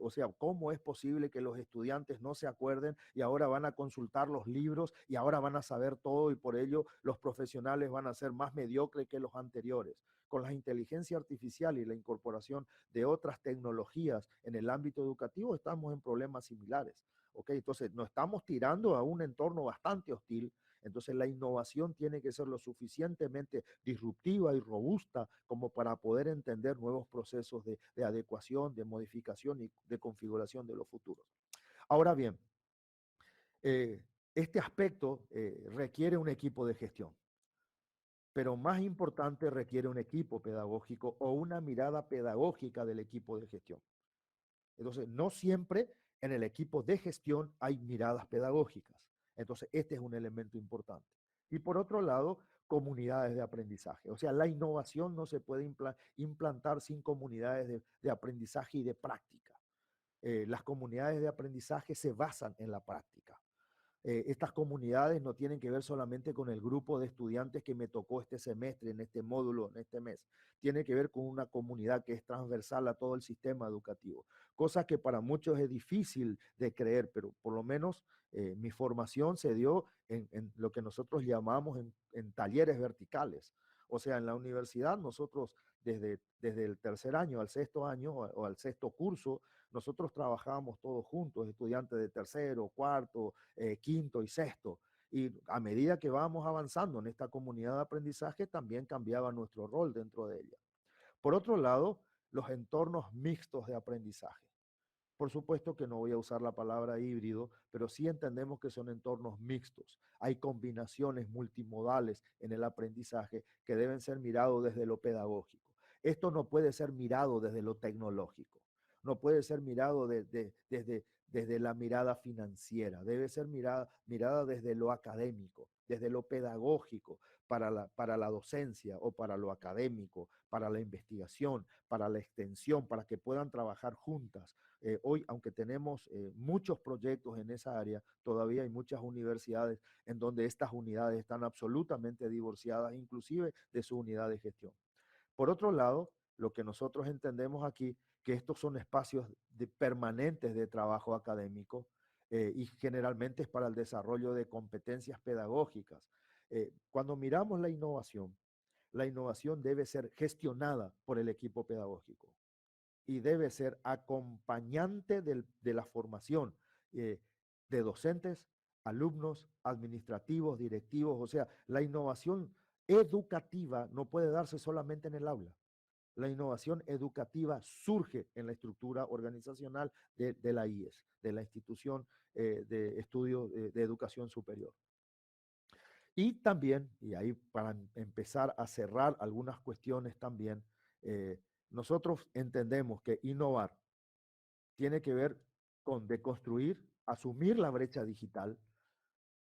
O sea, ¿cómo es posible que los estudiantes no se acuerden y ahora van a consultar los libros y ahora van a saber todo y por ello los profesionales van a ser más mediocres que los anteriores? Con la inteligencia artificial y la incorporación de otras tecnologías en el ámbito educativo estamos en problemas similares. ¿Ok? Entonces, nos estamos tirando a un entorno bastante hostil. Entonces la innovación tiene que ser lo suficientemente disruptiva y robusta como para poder entender nuevos procesos de adecuación, de modificación y de configuración de los futuros. Ahora bien, Eh, este aspecto requiere un equipo de gestión, pero más importante requiere un equipo pedagógico o una mirada pedagógica del equipo de gestión. Entonces, no siempre en el equipo de gestión hay miradas pedagógicas. Entonces, este es un elemento importante. Y por otro lado, comunidades de aprendizaje. O sea, la innovación no se puede implantar sin comunidades de aprendizaje y de práctica. Las comunidades de aprendizaje se basan en la práctica. Estas comunidades no tienen que ver solamente con el grupo de estudiantes que me tocó este semestre, en este módulo, en este mes. Tiene que ver con una comunidad que es transversal a todo el sistema educativo, cosa que para muchos es difícil de creer, pero por lo menos mi formación se dio en lo que nosotros llamamos en talleres verticales. O sea, en la universidad nosotros desde el tercer año al sexto año o al sexto curso, nosotros trabajábamos todos juntos, estudiantes de tercero, cuarto, quinto y sexto. Y a medida que vamos avanzando en esta comunidad de aprendizaje, también cambiaba nuestro rol dentro de ella. Por otro lado, los entornos mixtos de aprendizaje. Por supuesto que no voy a usar la palabra híbrido, pero sí entendemos que son entornos mixtos. Hay combinaciones multimodales en el aprendizaje que deben ser mirados desde lo pedagógico. Esto no puede ser mirado desde lo tecnológico, no puede ser mirado desde la mirada financiera, debe ser mirada desde lo académico, desde lo pedagógico, para la docencia o para lo académico, para la investigación, para la extensión, para que puedan trabajar juntas. Hoy, aunque tenemos muchos proyectos en esa área, todavía hay muchas universidades en donde estas unidades están absolutamente divorciadas, inclusive de su unidad de gestión. Por otro lado, lo que nosotros entendemos aquí, que estos son espacios permanentes de trabajo académico y generalmente es para el desarrollo de competencias pedagógicas. Cuando miramos la innovación debe ser gestionada por el equipo pedagógico y debe ser acompañante de la formación eh, de docentes, alumnos, administrativos, directivos. O sea, la innovación educativa no puede darse solamente en el aula. La innovación educativa surge en la estructura organizacional de la IES, de la institución de estudio de educación superior. Y también, y ahí para empezar a cerrar algunas cuestiones también, nosotros entendemos que innovar tiene que ver con deconstruir, asumir la brecha digital,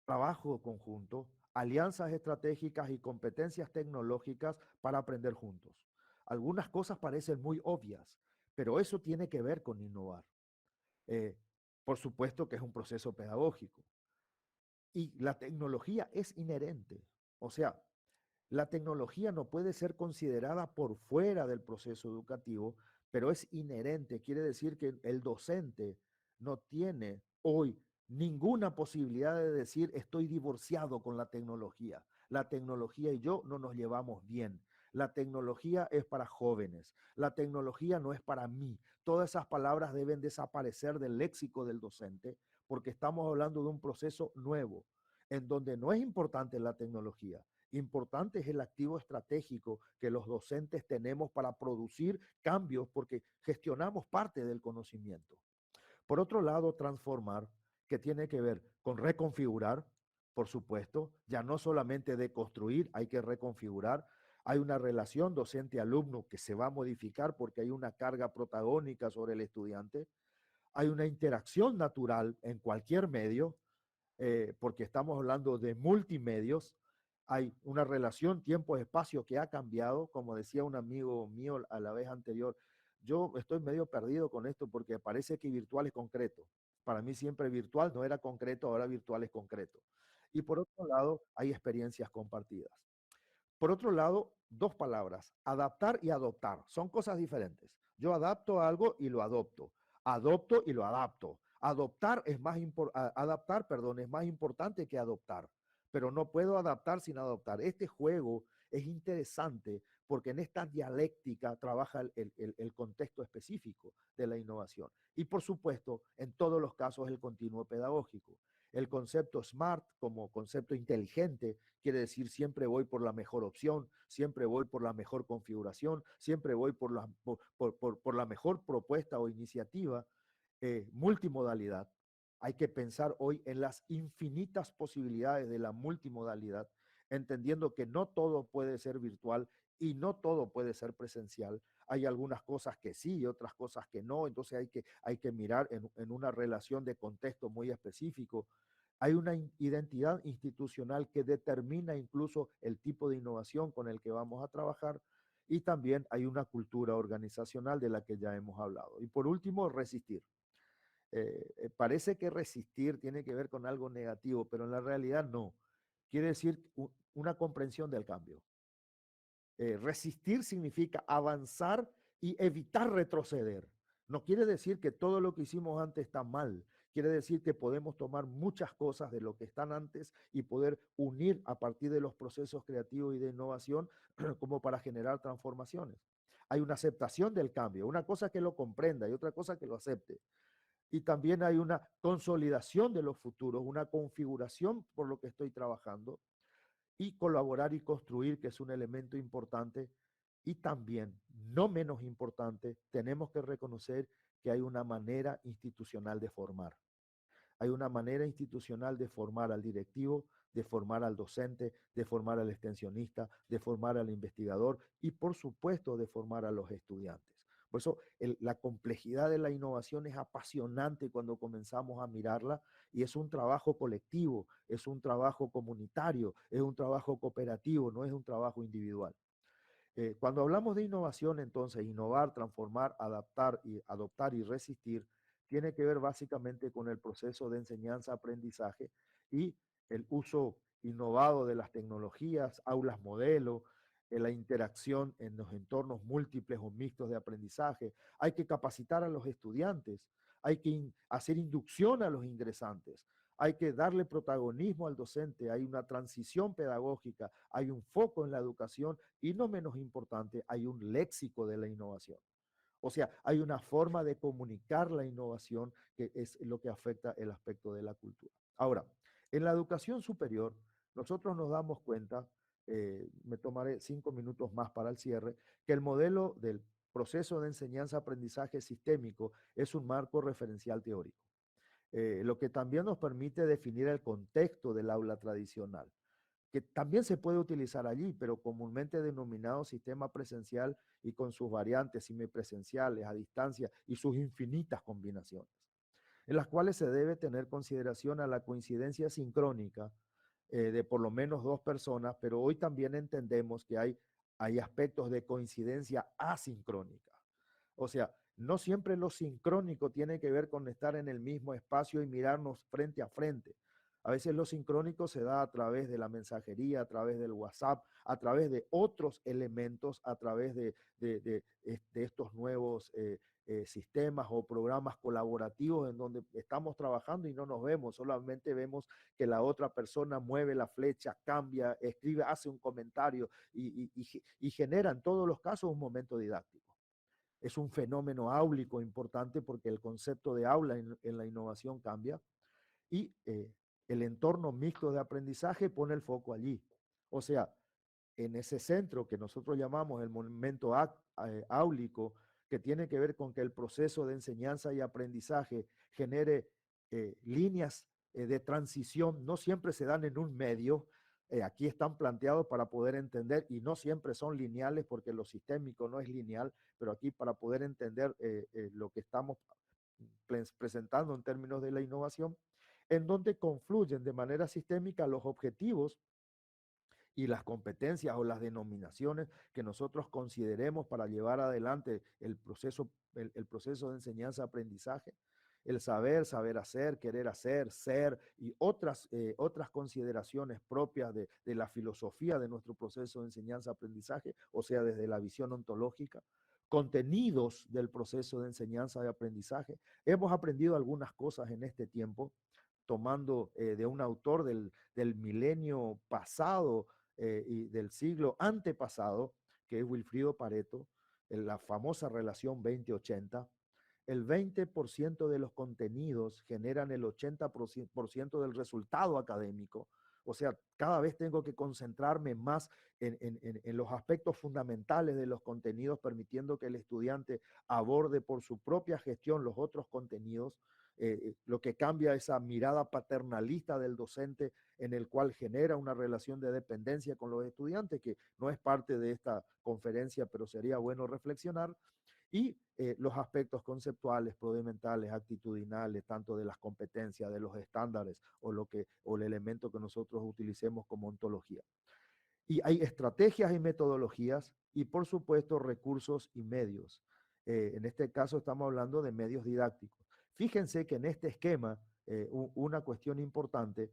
trabajo conjunto, alianzas estratégicas y competencias tecnológicas para aprender juntos. Algunas cosas parecen muy obvias, pero eso tiene que ver con innovar. Eh, por supuesto que es un proceso pedagógico y la tecnología es inherente. O sea, la tecnología no puede ser considerada por fuera del proceso educativo, pero es inherente. Quiere decir que el docente no tiene hoy ninguna posibilidad de decir estoy divorciado con la tecnología. La tecnología y yo no nos llevamos bien. La tecnología es para jóvenes. La tecnología no es para mí. Todas esas palabras deben desaparecer del léxico del docente porque estamos hablando de un proceso nuevo en donde no es importante la tecnología. Importante es el activo estratégico que los docentes tenemos para producir cambios porque gestionamos parte del conocimiento. Por otro lado, transformar, que tiene que ver con reconfigurar, por supuesto, ya no solamente de construir, hay que reconfigurar. Hay una relación docente-alumno que se va a modificar porque hay una carga protagónica sobre el estudiante. Hay una interacción natural en cualquier medio, porque estamos hablando de multimedios. Hay una relación tiempo-espacio que ha cambiado, como decía un amigo mío a la vez anterior. Yo estoy medio perdido con esto porque parece que virtual es concreto. Para mí siempre virtual no era concreto, ahora virtual es concreto. Y por otro lado, hay experiencias compartidas. Por otro lado, dos palabras, adaptar y adoptar, son cosas diferentes. Yo adapto algo y lo adopto, adopto y lo adapto. Adaptar, perdón, es más importante que adoptar, pero no puedo adaptar sin adoptar. Este juego es interesante porque en esta dialéctica trabaja el contexto específico de la innovación. Y por supuesto, en todos los casos, el continuo pedagógico. El concepto SMART como concepto inteligente quiere decir siempre voy por la mejor opción, siempre voy por la mejor configuración, siempre voy por la mejor propuesta o iniciativa, multimodalidad. Hay que pensar hoy en las infinitas posibilidades de la multimodalidad, entendiendo que no todo puede ser virtual y no todo puede ser presencial. Hay algunas cosas que sí y otras cosas que no, entonces hay que mirar en una relación de contexto muy específico. Hay una identidad institucional que determina incluso el tipo de innovación con el que vamos a trabajar, y también hay una cultura organizacional de la que ya hemos hablado. Y por último, resistir. Parece que resistir tiene que ver con algo negativo, pero en la realidad no. Quiere decir una comprensión del cambio. Resistir significa avanzar y evitar retroceder. No quiere decir que todo lo que hicimos antes está mal. Quiere decir que podemos tomar muchas cosas de lo que están antes y poder unir a partir de los procesos creativos y de innovación como para generar transformaciones. Hay una aceptación del cambio, una cosa que lo comprenda y otra cosa que lo acepte. Y también hay una consolidación de los futuros, una configuración por lo que estoy trabajando, y colaborar y construir, que es un elemento importante. Y también, no menos importante, tenemos que reconocer que hay una manera institucional de formar. Hay una manera institucional de formar al directivo, de formar al docente, de formar al extensionista, de formar al investigador y, por supuesto, de formar a los estudiantes. Por eso la complejidad de la innovación es apasionante cuando comenzamos a mirarla, y es un trabajo colectivo, es un trabajo comunitario, es un trabajo cooperativo, no es un trabajo individual. Cuando hablamos de innovación, entonces, innovar, transformar, adaptar y adoptar y resistir, tiene que ver básicamente con el proceso de enseñanza-aprendizaje y el uso innovado de las tecnologías, aulas modelo, la interacción en los entornos múltiples o mixtos de aprendizaje. Hay que capacitar a los estudiantes, hay que hacer inducción a los ingresantes, hay que darle protagonismo al docente, hay una transición pedagógica, hay un foco en la educación y, no menos importante, hay un léxico de la innovación. O sea, hay una forma de comunicar la innovación que es lo que afecta el aspecto de la cultura. Ahora, en la educación superior, nosotros nos damos cuenta, me tomaré 5 minutos más para el cierre, que el modelo del proceso de enseñanza-aprendizaje sistémico es un marco referencial teórico, lo que también nos permite definir el contexto del aula tradicional, que también se puede utilizar allí, pero comúnmente denominado sistema presencial y con sus variantes semipresenciales, a distancia y sus infinitas combinaciones, en las cuales se debe tener consideración a la coincidencia sincrónica de por lo menos dos personas, pero hoy también entendemos que hay aspectos de coincidencia asincrónica. O sea, no siempre lo sincrónico tiene que ver con estar en el mismo espacio y mirarnos frente a frente. A veces lo sincrónico se da a través de la mensajería, a través del WhatsApp, a través de otros elementos, a través de estos nuevos sistemas o programas colaborativos en donde estamos trabajando y no nos vemos, solamente vemos que la otra persona mueve la flecha, cambia, escribe, hace un comentario y genera en todos los casos un momento didáctico. Es un fenómeno áulico importante porque el concepto de aula en la innovación cambia, y el entorno mixto de aprendizaje pone el foco allí. O sea, en ese centro que nosotros llamamos el momento áulico, que tiene que ver con que el proceso de enseñanza y aprendizaje genere líneas de transición, no siempre se dan en un medio. Aquí están planteados para poder entender, y no siempre son lineales porque lo sistémico no es lineal, pero aquí para poder entender lo que estamos presentando en términos de la innovación, en donde confluyen de manera sistémica los objetivos y las competencias o las denominaciones que nosotros consideremos para llevar adelante el proceso de enseñanza-aprendizaje, el saber hacer, querer hacer, ser y otras consideraciones propias de la filosofía de nuestro proceso de enseñanza-aprendizaje, o sea, desde la visión ontológica, contenidos del proceso de enseñanza y aprendizaje. Hemos aprendido algunas cosas en este tiempo, tomando de un autor del milenio pasado y del siglo antepasado, que es Wilfrido Pareto, en la famosa relación 20-80. El 20% de los contenidos generan el 80% del resultado académico. O sea, cada vez tengo que concentrarme más en los aspectos fundamentales de los contenidos, permitiendo que el estudiante aborde por su propia gestión los otros contenidos, lo que cambia esa mirada paternalista del docente en el cual genera una relación de dependencia con los estudiantes, que no es parte de esta conferencia, pero sería bueno reflexionar, y los aspectos conceptuales, procedimentales, actitudinales, tanto de las competencias, de los estándares o el elemento que nosotros utilicemos como ontología. Y hay estrategias y metodologías y, por supuesto, recursos y medios. En este caso estamos hablando de medios didácticos. Fíjense que en este esquema, una cuestión importante,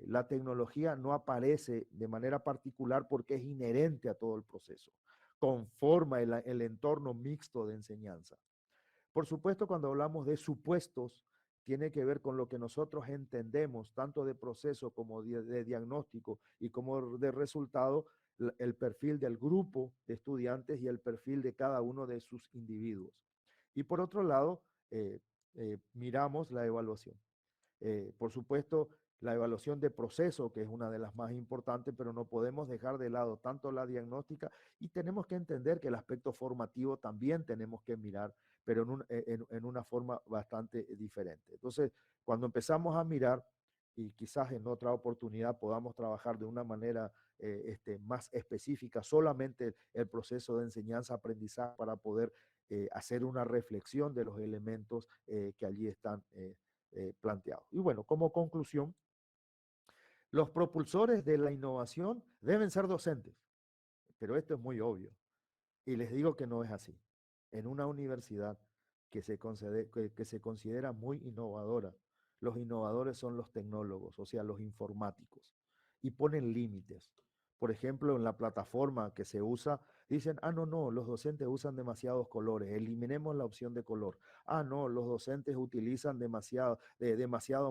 la tecnología no aparece de manera particular porque es inherente a todo el proceso, conforma el entorno mixto de enseñanza. Por supuesto, cuando hablamos de supuestos, tiene que ver con lo que nosotros entendemos, tanto de proceso como de diagnóstico y como de resultado, el perfil del grupo de estudiantes y el perfil de cada uno de sus individuos. Y por otro lado, miramos la evaluación. Por supuesto, la evaluación de proceso, que es una de las más importantes, pero no podemos dejar de lado tanto la diagnóstica y tenemos que entender que el aspecto formativo también tenemos que mirar, pero en una forma bastante diferente. Entonces, cuando empezamos a mirar, y quizás en otra oportunidad podamos trabajar de una manera más específica, solamente el proceso de enseñanza-aprendizaje para poder hacer una reflexión de los elementos que allí están planteados. Y bueno, como conclusión, los propulsores de la innovación deben ser docentes, pero esto es muy obvio. Y les digo que no es así. En una universidad que se considera muy innovadora, los innovadores son los tecnólogos, o sea, los informáticos, y ponen límites. Por ejemplo, en la plataforma que se usa, dicen, ah, no, no, los docentes usan demasiados colores, eliminemos la opción de color. Ah, no, los docentes utilizan demasiados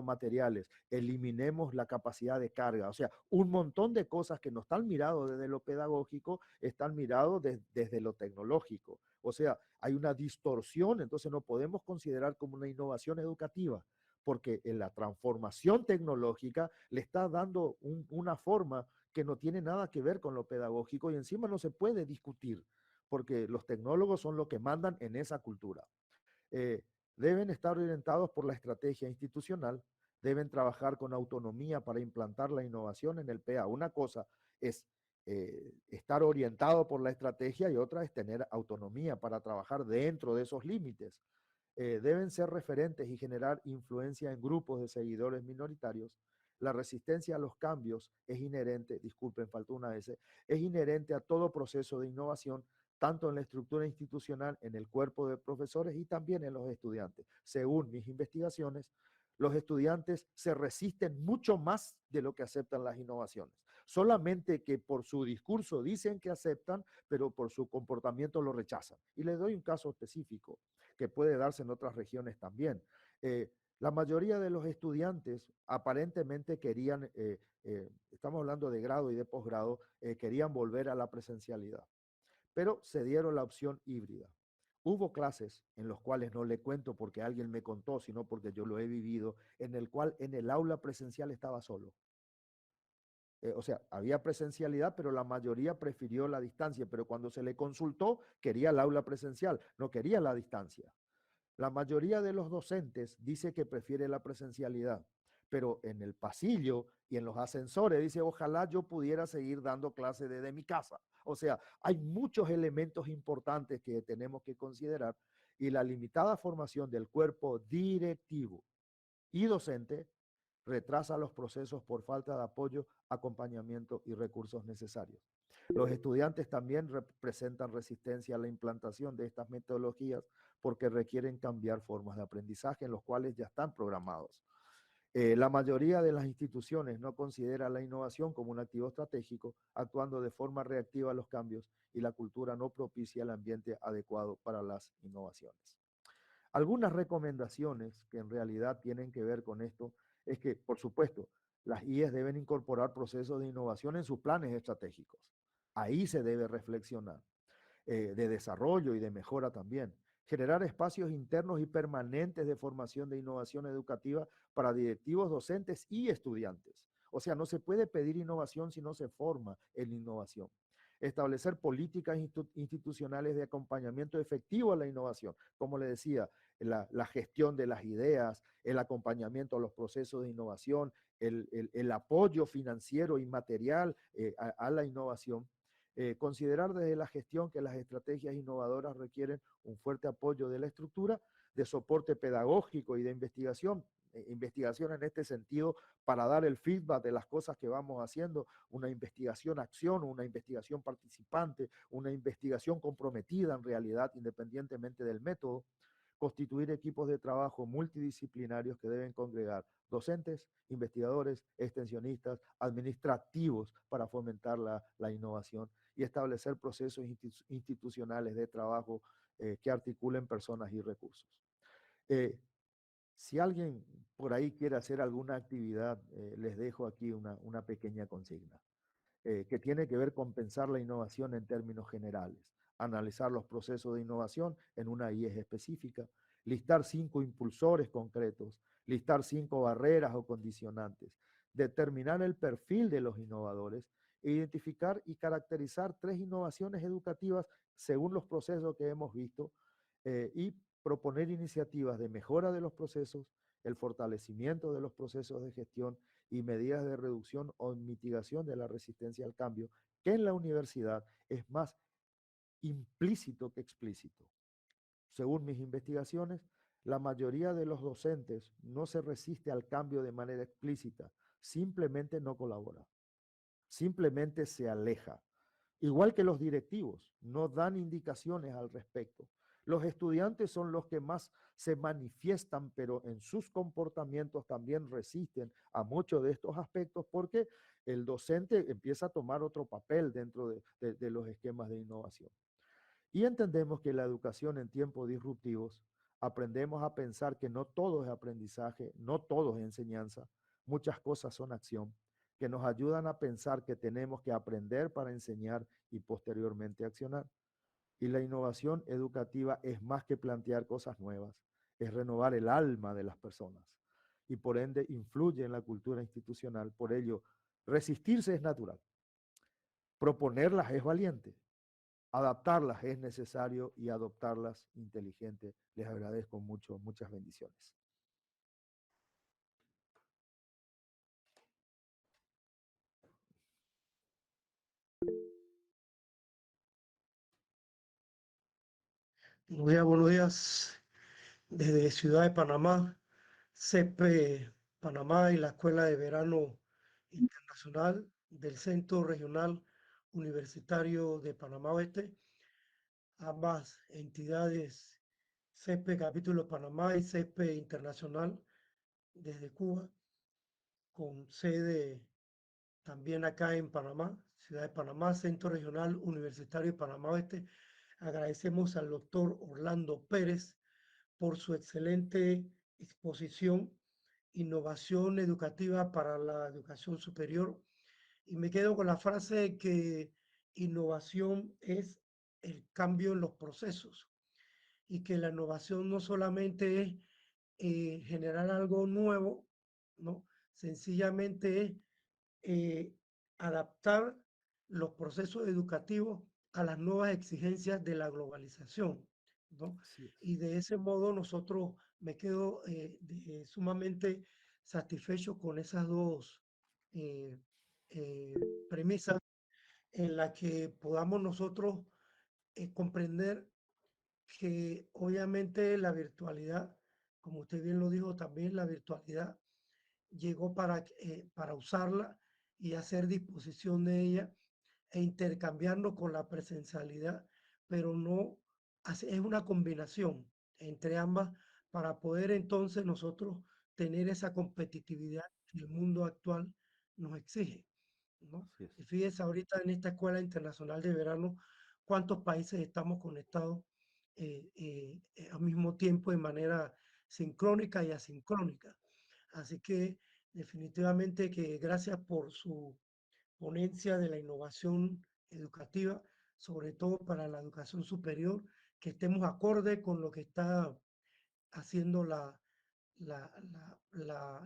materiales, eliminemos la capacidad de carga. O sea, un montón de cosas que no están mirados desde lo pedagógico, están mirados desde lo tecnológico. O sea, hay una distorsión, entonces no podemos considerar como una innovación educativa, porque en la transformación tecnológica le está dando una forma que no tiene nada que ver con lo pedagógico y encima no se puede discutir, porque los tecnólogos son los que mandan en esa cultura. Eh, Deben estar orientados por la estrategia institucional, deben trabajar con autonomía para implantar la innovación en el PA. Una cosa es estar orientado por la estrategia y otra es tener autonomía para trabajar dentro de esos límites. Deben ser referentes y generar influencia en grupos de seguidores minoritarios. La resistencia a los cambios es inherente, disculpen, faltó una S, es inherente a todo proceso de innovación, tanto en la estructura institucional, en el cuerpo de profesores y también en los estudiantes. Según mis investigaciones, los estudiantes se resisten mucho más de lo que aceptan las innovaciones. Solamente que por su discurso dicen que aceptan, pero por su comportamiento lo rechazan. Y les doy un caso específico que puede darse en otras regiones también. La mayoría de los estudiantes aparentemente querían, estamos hablando de grado y de posgrado, querían volver a la presencialidad, pero se dieron la opción híbrida. Hubo clases en las cuales no le cuento porque alguien me contó, sino porque yo lo he vivido, en el cual en el aula presencial estaba solo. O sea, había presencialidad, pero la mayoría prefirió la distancia, pero cuando se le consultó, quería el aula presencial, no quería la distancia. La mayoría de los docentes dice que prefiere la presencialidad, pero en el pasillo y en los ascensores dice, ojalá yo pudiera seguir dando clases desde mi casa. O sea, hay muchos elementos importantes que tenemos que considerar y la limitada formación del cuerpo directivo y docente retrasa los procesos por falta de apoyo, acompañamiento y recursos necesarios. Los estudiantes también presentan resistencia a la implantación de estas metodologías porque requieren cambiar formas de aprendizaje en los cuales ya están programados. La mayoría de las instituciones no considera la innovación como un activo estratégico, actuando de forma reactiva a los cambios y la cultura no propicia el ambiente adecuado para las innovaciones. Algunas recomendaciones que en realidad tienen que ver con esto es que, por supuesto, las IES deben incorporar procesos de innovación en sus planes estratégicos. Ahí se debe reflexionar, de desarrollo y de mejora también. Generar espacios internos y permanentes de formación de innovación educativa para directivos, docentes y estudiantes. O sea, no se puede pedir innovación si no se forma en innovación. Establecer políticas institucionales de acompañamiento efectivo a la innovación. Como le decía, la gestión de las ideas, el acompañamiento a los procesos de innovación, el apoyo financiero y material a la innovación. Considerar desde la gestión que las estrategias innovadoras requieren un fuerte apoyo de la estructura, de soporte pedagógico y de investigación. Investigación en este sentido para dar el feedback de las cosas que vamos haciendo, una investigación acción, una investigación participante, una investigación comprometida en realidad, independientemente del método. Constituir equipos de trabajo multidisciplinarios que deben congregar docentes, investigadores, extensionistas, administrativos para fomentar la innovación y establecer procesos institucionales de trabajo que articulen personas y recursos. Eh, si alguien por ahí quiere hacer alguna actividad, les dejo aquí una pequeña consigna que tiene que ver con pensar la innovación en términos generales, analizar los procesos de innovación en una IES específica, listar 5 impulsores concretos, listar 5 barreras o condicionantes, determinar el perfil de los innovadores, identificar y caracterizar 3 innovaciones educativas según los procesos que hemos visto y proponer iniciativas de mejora de los procesos, el fortalecimiento de los procesos de gestión y medidas de reducción o mitigación de la resistencia al cambio, que en la universidad es más implícito que explícito. Según mis investigaciones, la mayoría de los docentes no se resiste al cambio de manera explícita, simplemente no colabora, simplemente se aleja. Igual que los directivos, no dan indicaciones al respecto. Los estudiantes son los que más se manifiestan, pero en sus comportamientos también resisten a muchos de estos aspectos porque el docente empieza a tomar otro papel dentro de los esquemas de innovación. Y entendemos que la educación en tiempos disruptivos aprendemos a pensar que no todo es aprendizaje, no todo es enseñanza, muchas cosas son acción, que nos ayudan a pensar que tenemos que aprender para enseñar y posteriormente accionar. Y la innovación educativa es más que plantear cosas nuevas, es renovar el alma de las personas y por ende influye en la cultura institucional. Por ello, resistirse es natural, proponerlas es valiente, adaptarlas es necesario y adoptarlas inteligente. Les agradezco mucho, muchas bendiciones. Buenos días desde Ciudad de Panamá, CEPE Panamá y la Escuela de Verano Internacional del Centro Regional Universitario de Panamá Oeste, ambas entidades, CEPE Capítulo Panamá y CEPE Internacional desde Cuba, con sede también acá en Panamá, Ciudad de Panamá, Centro Regional Universitario de Panamá Oeste. Agradecemos al doctor Orlando Pérez por su excelente exposición, innovación educativa para la educación superior. Y me quedo con la frase de que innovación es el cambio en los procesos y que la innovación no solamente es generar algo nuevo, ¿no? Sencillamente es eh, adaptar los procesos educativos a las nuevas exigencias de la globalización, ¿no? Así es. Y de ese modo nosotros me quedo sumamente satisfecho con esas dos eh, eh, premisas en las que podamos nosotros comprender que obviamente la virtualidad, como usted bien lo dijo también, la virtualidad llegó para usarla y hacer disposición de ella e intercambiarlo con la presencialidad, pero no, es una combinación entre ambas para poder entonces nosotros tener esa competitividad que el mundo actual nos exige, ¿no? Así es. Y fíjese ahorita en esta Escuela Internacional de Verano, cuántos países estamos conectados al mismo tiempo de manera sincrónica y asincrónica. Así que definitivamente que gracias por su ponencia de la innovación educativa, sobre todo para la educación superior, que estemos acorde con lo que está haciendo la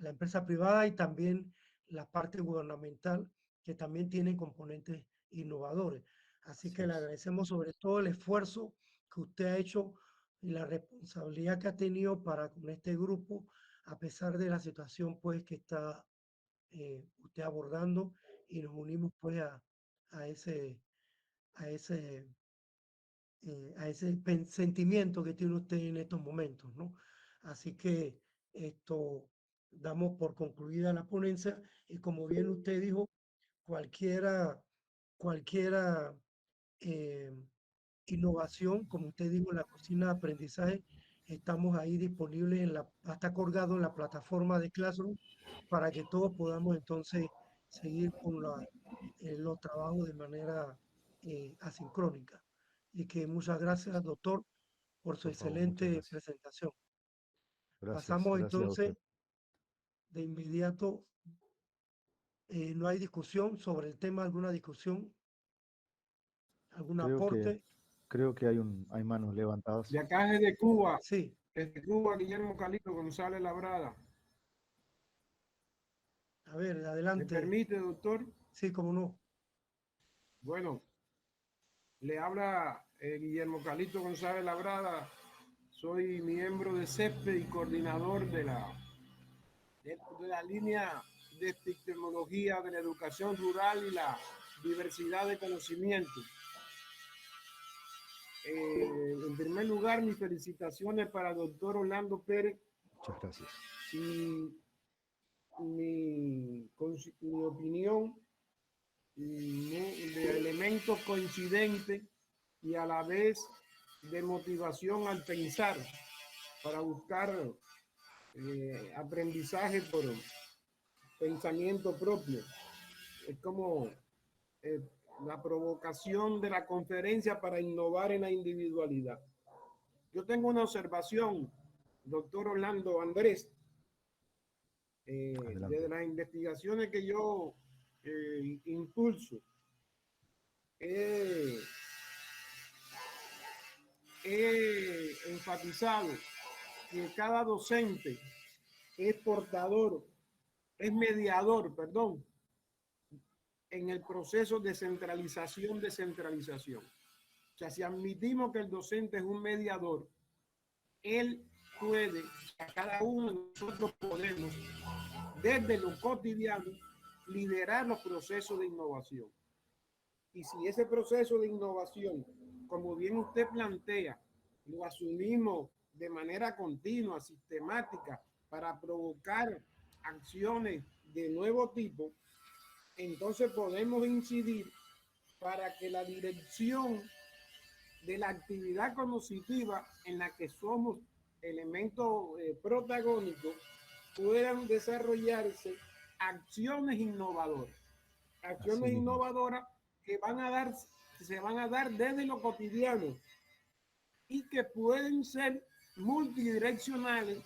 empresa privada y también la parte gubernamental, que también tienen componentes innovadores. Así que le agradecemos sobre todo el esfuerzo que usted ha hecho y la responsabilidad que ha tenido para con este grupo, a pesar de la situación pues que está usted abordando, y nos unimos pues a ese, a ese, a ese sentimiento que tiene usted en estos momentos, ¿no? Así que esto damos por concluida la ponencia y como bien usted dijo, cualquiera eh, innovación, como usted dijo, en la cocina de aprendizaje, estamos ahí disponibles está colgado en la plataforma de Classroom para que todos podamos entonces seguir con los trabajos de manera asincrónica. Y que muchas gracias, doctor, por su Por favor, muchas excelente gracias. presentación. Gracias, Pasamos gracias a entonces usted. de inmediato. No hay discusión sobre el tema, alguna discusión, algún Creo que, aporte. creo que hay manos levantadas. De acá desde Cuba, Sí, Guillermo Calito González Labrada. a ver, ¿Me adelante. permite, doctor? Sí, cómo no. Bueno, le habla Guillermo Calito González Labrada. Soy miembro de CESPE y coordinador de la línea de epistemología de la educación rural y la diversidad de conocimiento. En primer lugar, mis felicitaciones para el doctor Orlando Pérez. Muchas gracias. Y mi opinión de elementos coincidentes y a la vez de motivación al pensar para buscar aprendizaje por pensamiento propio. Es como la provocación de la conferencia para innovar en la individualidad. Yo tengo una observación, doctor Orlando Andrés, de las investigaciones que yo impulso. He enfatizado que cada docente es mediador, en el proceso de descentralización. O sea, si admitimos que el docente es un mediador, él puede, a cada uno de nosotros podemos, desde lo cotidiano, liderar los procesos de innovación. Y si ese proceso de innovación, como bien usted plantea, lo asumimos de manera continua, sistemática, para provocar acciones de nuevo tipo, entonces podemos incidir para que la dirección de la actividad cognitiva en la que somos elementos protagónicos puedan desarrollarse acciones innovadoras. Acciones innovadoras que se van a dar desde lo cotidiano y que pueden ser multidireccionales,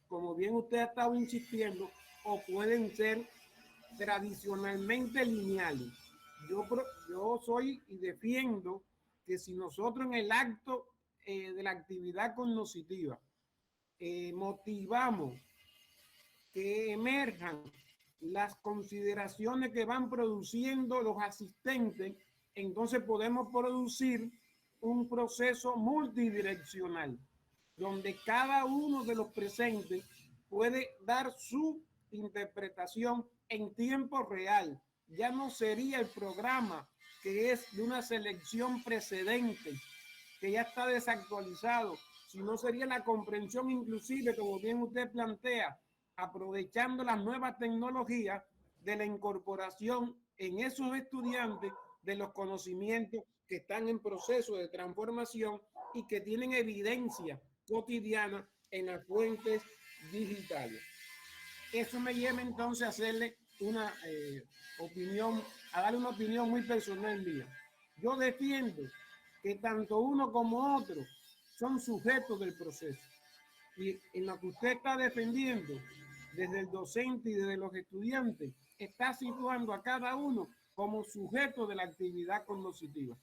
como bien usted ha estado insistiendo, o pueden ser tradicionalmente lineales. Yo soy y defiendo que si nosotros en el acto de la actividad cognitiva motivamos que emerjan las consideraciones que van produciendo los asistentes, entonces podemos producir un proceso multidireccional, donde cada uno de los presentes puede dar su interpretación en tiempo real. Ya no sería el programa que es de una selección precedente, que ya está desactualizado, sino sería la comprensión inclusive, como bien usted plantea, aprovechando las nuevas tecnologías de la incorporación en esos estudiantes de los conocimientos que están en proceso de transformación y que tienen evidencia cotidiana en las fuentes digitales. Eso me lleva entonces a hacerle una opinión, a darle una opinión muy personal mía. Yo defiendo que tanto uno como otro son sujetos del proceso. Y en lo que usted está defendiendo, desde el docente y desde los estudiantes, está situando a cada uno como sujeto de la actividad cognitiva.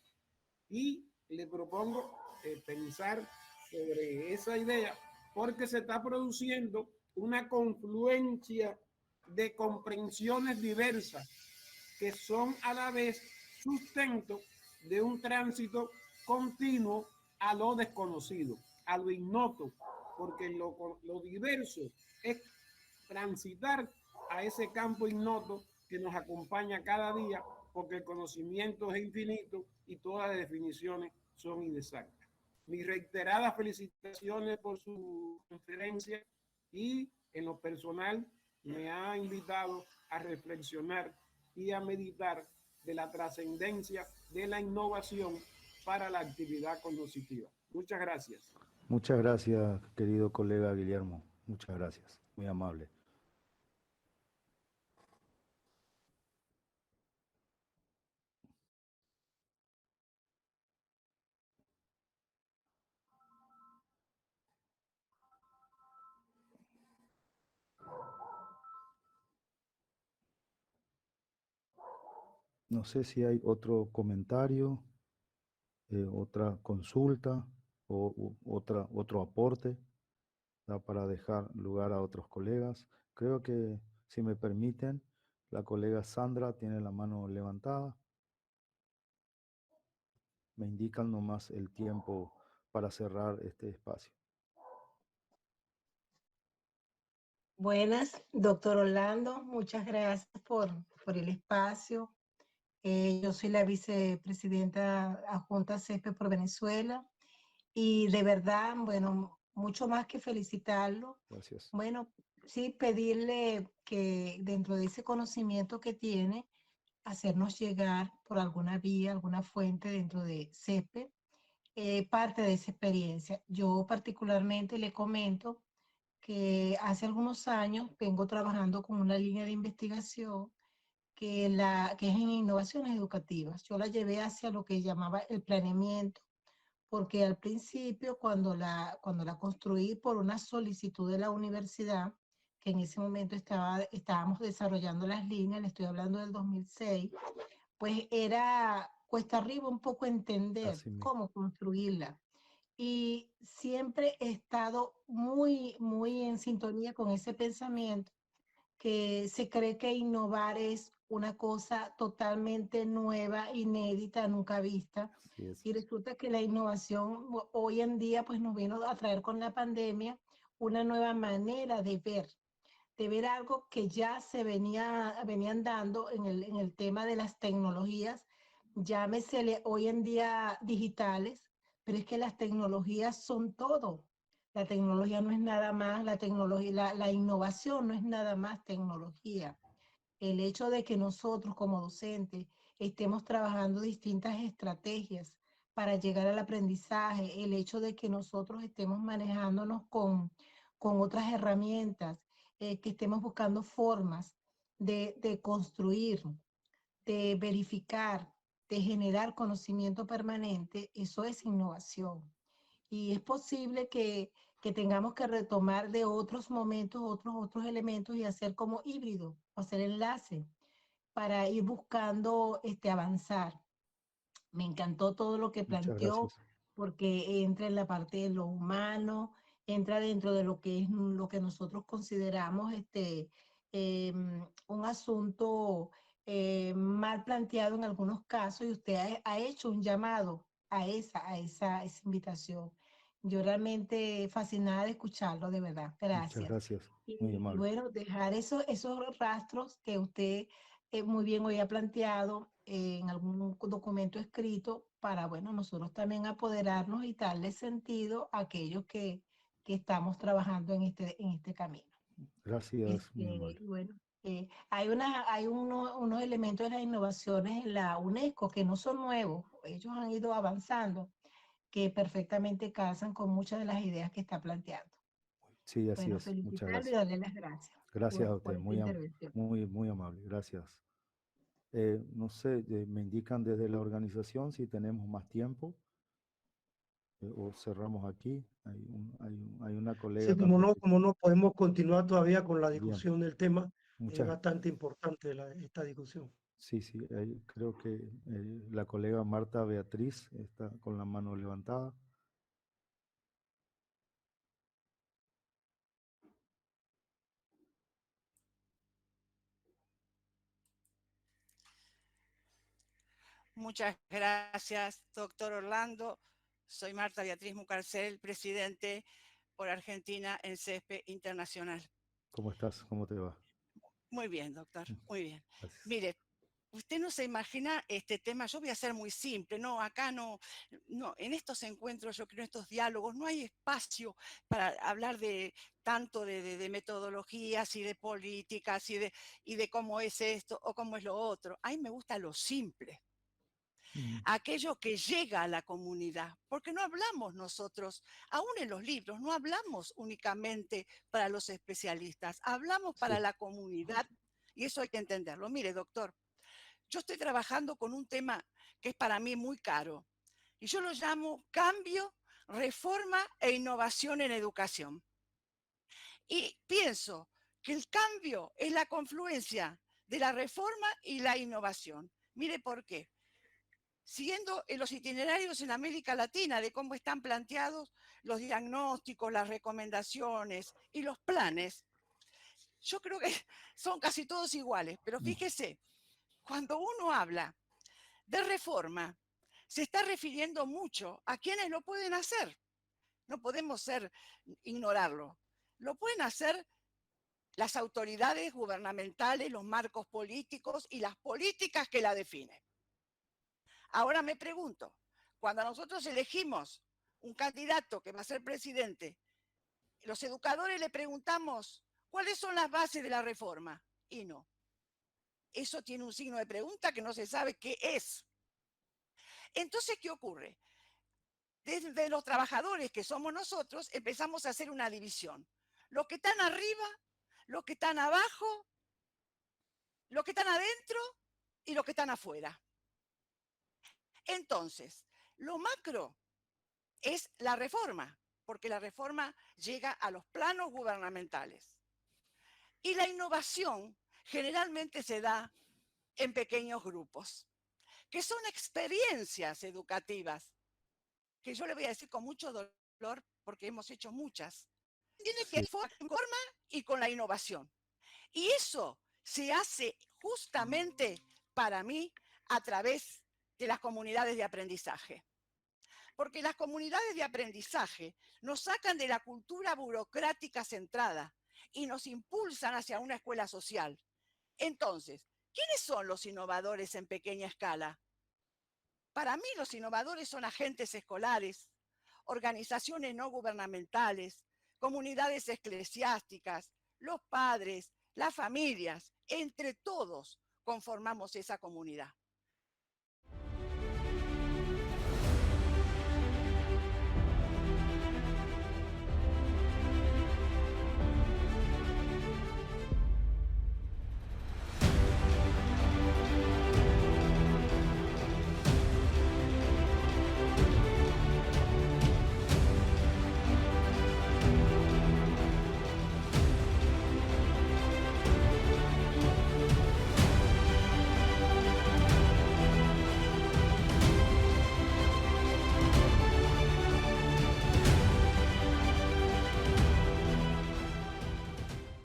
Y le propongo pensar sobre esa idea, porque se está produciendo una confluencia de comprensiones diversas que son a la vez sustento de un tránsito continuo a lo desconocido, a lo ignoto, porque lo diverso es transitar a ese campo ignoto que nos acompaña cada día, porque el conocimiento es infinito y todas las definiciones son inexactas. Mis reiteradas felicitaciones por su conferencia y en lo personal me ha invitado a reflexionar y a meditar de la trascendencia de la innovación para la actividad cognitiva. Muchas gracias. Muchas gracias, querido colega Guillermo. Muchas gracias. Muy amable. No sé si hay otro comentario, otra consulta o otro aporte, ¿da? Para dejar lugar a otros colegas. Creo que, si me permiten, la colega Sandra tiene la mano levantada. Me indican nomás el tiempo para cerrar este espacio. Buenas, doctor Orlando, muchas gracias por el espacio. Yo soy la vicepresidenta adjunta CESPE por Venezuela y de verdad, bueno, mucho más que felicitarlo. Gracias. Bueno, sí, pedirle que dentro de ese conocimiento que tiene, hacernos llegar por alguna vía, alguna fuente dentro de CESPE, parte de esa experiencia. Yo particularmente le comento que hace algunos años vengo trabajando con una línea de investigación que es en innovaciones educativas. Yo la llevé hacia lo que llamaba el planeamiento, porque al principio, cuando la construí por una solicitud de la universidad, que en ese momento estábamos desarrollando las líneas, le estoy hablando del 2006, pues era cuesta arriba un poco entender cómo construirla. Y siempre he estado muy en sintonía con ese pensamiento que se cree que innovar es una cosa totalmente nueva, inédita, nunca vista. Y resulta que la innovación hoy en día pues nos vino a traer con la pandemia una nueva manera de ver algo que ya venían dando en el tema de las tecnologías, llámesele hoy en día digitales, pero es que las tecnologías son todo. La tecnología no es nada más, la innovación no es nada más tecnología. El hecho de que nosotros como docentes estemos trabajando distintas estrategias para llegar al aprendizaje, el hecho de que nosotros estemos manejándonos con otras herramientas, que estemos buscando formas de construir, de verificar, de generar conocimiento permanente, eso es innovación. Y es posible que tengamos que retomar de otros momentos, otros elementos y hacer como híbrido, hacer enlace para ir buscando avanzar. Me encantó todo lo que planteó porque entra en la parte de lo humano, entra dentro de lo que es lo que nosotros consideramos un asunto mal planteado en algunos casos y usted ha hecho un llamado a esa invitación. Yo realmente fascinada de escucharlo, de verdad. Gracias. Muchas gracias. Muy amable. Y bueno, dejar esos rastros que usted muy bien hoy ha planteado en algún documento escrito para, bueno, nosotros también apoderarnos y darle sentido a aquellos que estamos trabajando en este camino. Gracias, muy amable. Bueno, hay unos elementos de las innovaciones en la UNESCO que no son nuevos, ellos han ido avanzando, que perfectamente casan con muchas de las ideas que está planteando. Sí, así Bueno, es. Muchas felicitarlo gracias. y darle las gracias. Gracias a Por usted, esta intervención. muy amable. Gracias. No sé, me indican desde la organización si tenemos más tiempo o cerramos aquí. Hay una colega. Sí, como no, podemos continuar todavía con la discusión del tema. Es bastante importante esta discusión. Sí, creo que la colega Marta Beatriz está con la mano levantada. Muchas gracias, doctor Orlando. Soy Marta Beatriz Mucarcel, presidente por Argentina en CESPE Internacional. ¿Cómo estás? ¿Cómo te va? Muy bien, doctor, muy bien. Gracias. Mire, usted no se imagina este tema, yo voy a ser muy simple, no, acá no, en estos encuentros, yo creo, en estos diálogos, no hay espacio para hablar tanto de metodologías y de políticas y de cómo es esto o cómo es lo otro. A mí me gusta lo simple. Aquello que llega a la comunidad, porque no hablamos nosotros, aún en los libros, no hablamos únicamente para los especialistas, hablamos para la comunidad y eso hay que entenderlo. Mire, doctor, yo estoy trabajando con un tema que es para mí muy caro y yo lo llamo cambio, reforma e innovación en educación. Y pienso que el cambio es la confluencia de la reforma y la innovación. Mire por qué. Siguiendo en los itinerarios en América Latina de cómo están planteados los diagnósticos, las recomendaciones y los planes, yo creo que son casi todos iguales, pero fíjese, cuando uno habla de reforma, se está refiriendo mucho a quienes lo pueden hacer. No podemos ignorarlo. Lo pueden hacer las autoridades gubernamentales, los marcos políticos y las políticas que la definen. Ahora me pregunto, cuando nosotros elegimos un candidato que va a ser presidente, los educadores le preguntamos, ¿cuáles son las bases de la reforma? Y no. Eso tiene un signo de pregunta que no se sabe qué es. Entonces, ¿qué ocurre? Desde los trabajadores que somos nosotros, empezamos a hacer una división. Los que están arriba, los que están abajo, los que están adentro y los que están afuera. Entonces, lo macro es la reforma, porque la reforma llega a los planos gubernamentales. Y la innovación generalmente se da en pequeños grupos, que son experiencias educativas, que yo le voy a decir con mucho dolor, porque hemos hecho muchas. Tiene que ir con la forma y con la innovación. Y eso se hace justamente, para mí, a través de las comunidades de aprendizaje. Porque las comunidades de aprendizaje nos sacan de la cultura burocrática centrada y nos impulsan hacia una escuela social. Entonces, ¿quiénes son los innovadores en pequeña escala? Para mí los innovadores son agentes escolares, organizaciones no gubernamentales, comunidades eclesiásticas, los padres, las familias, entre todos conformamos esa comunidad.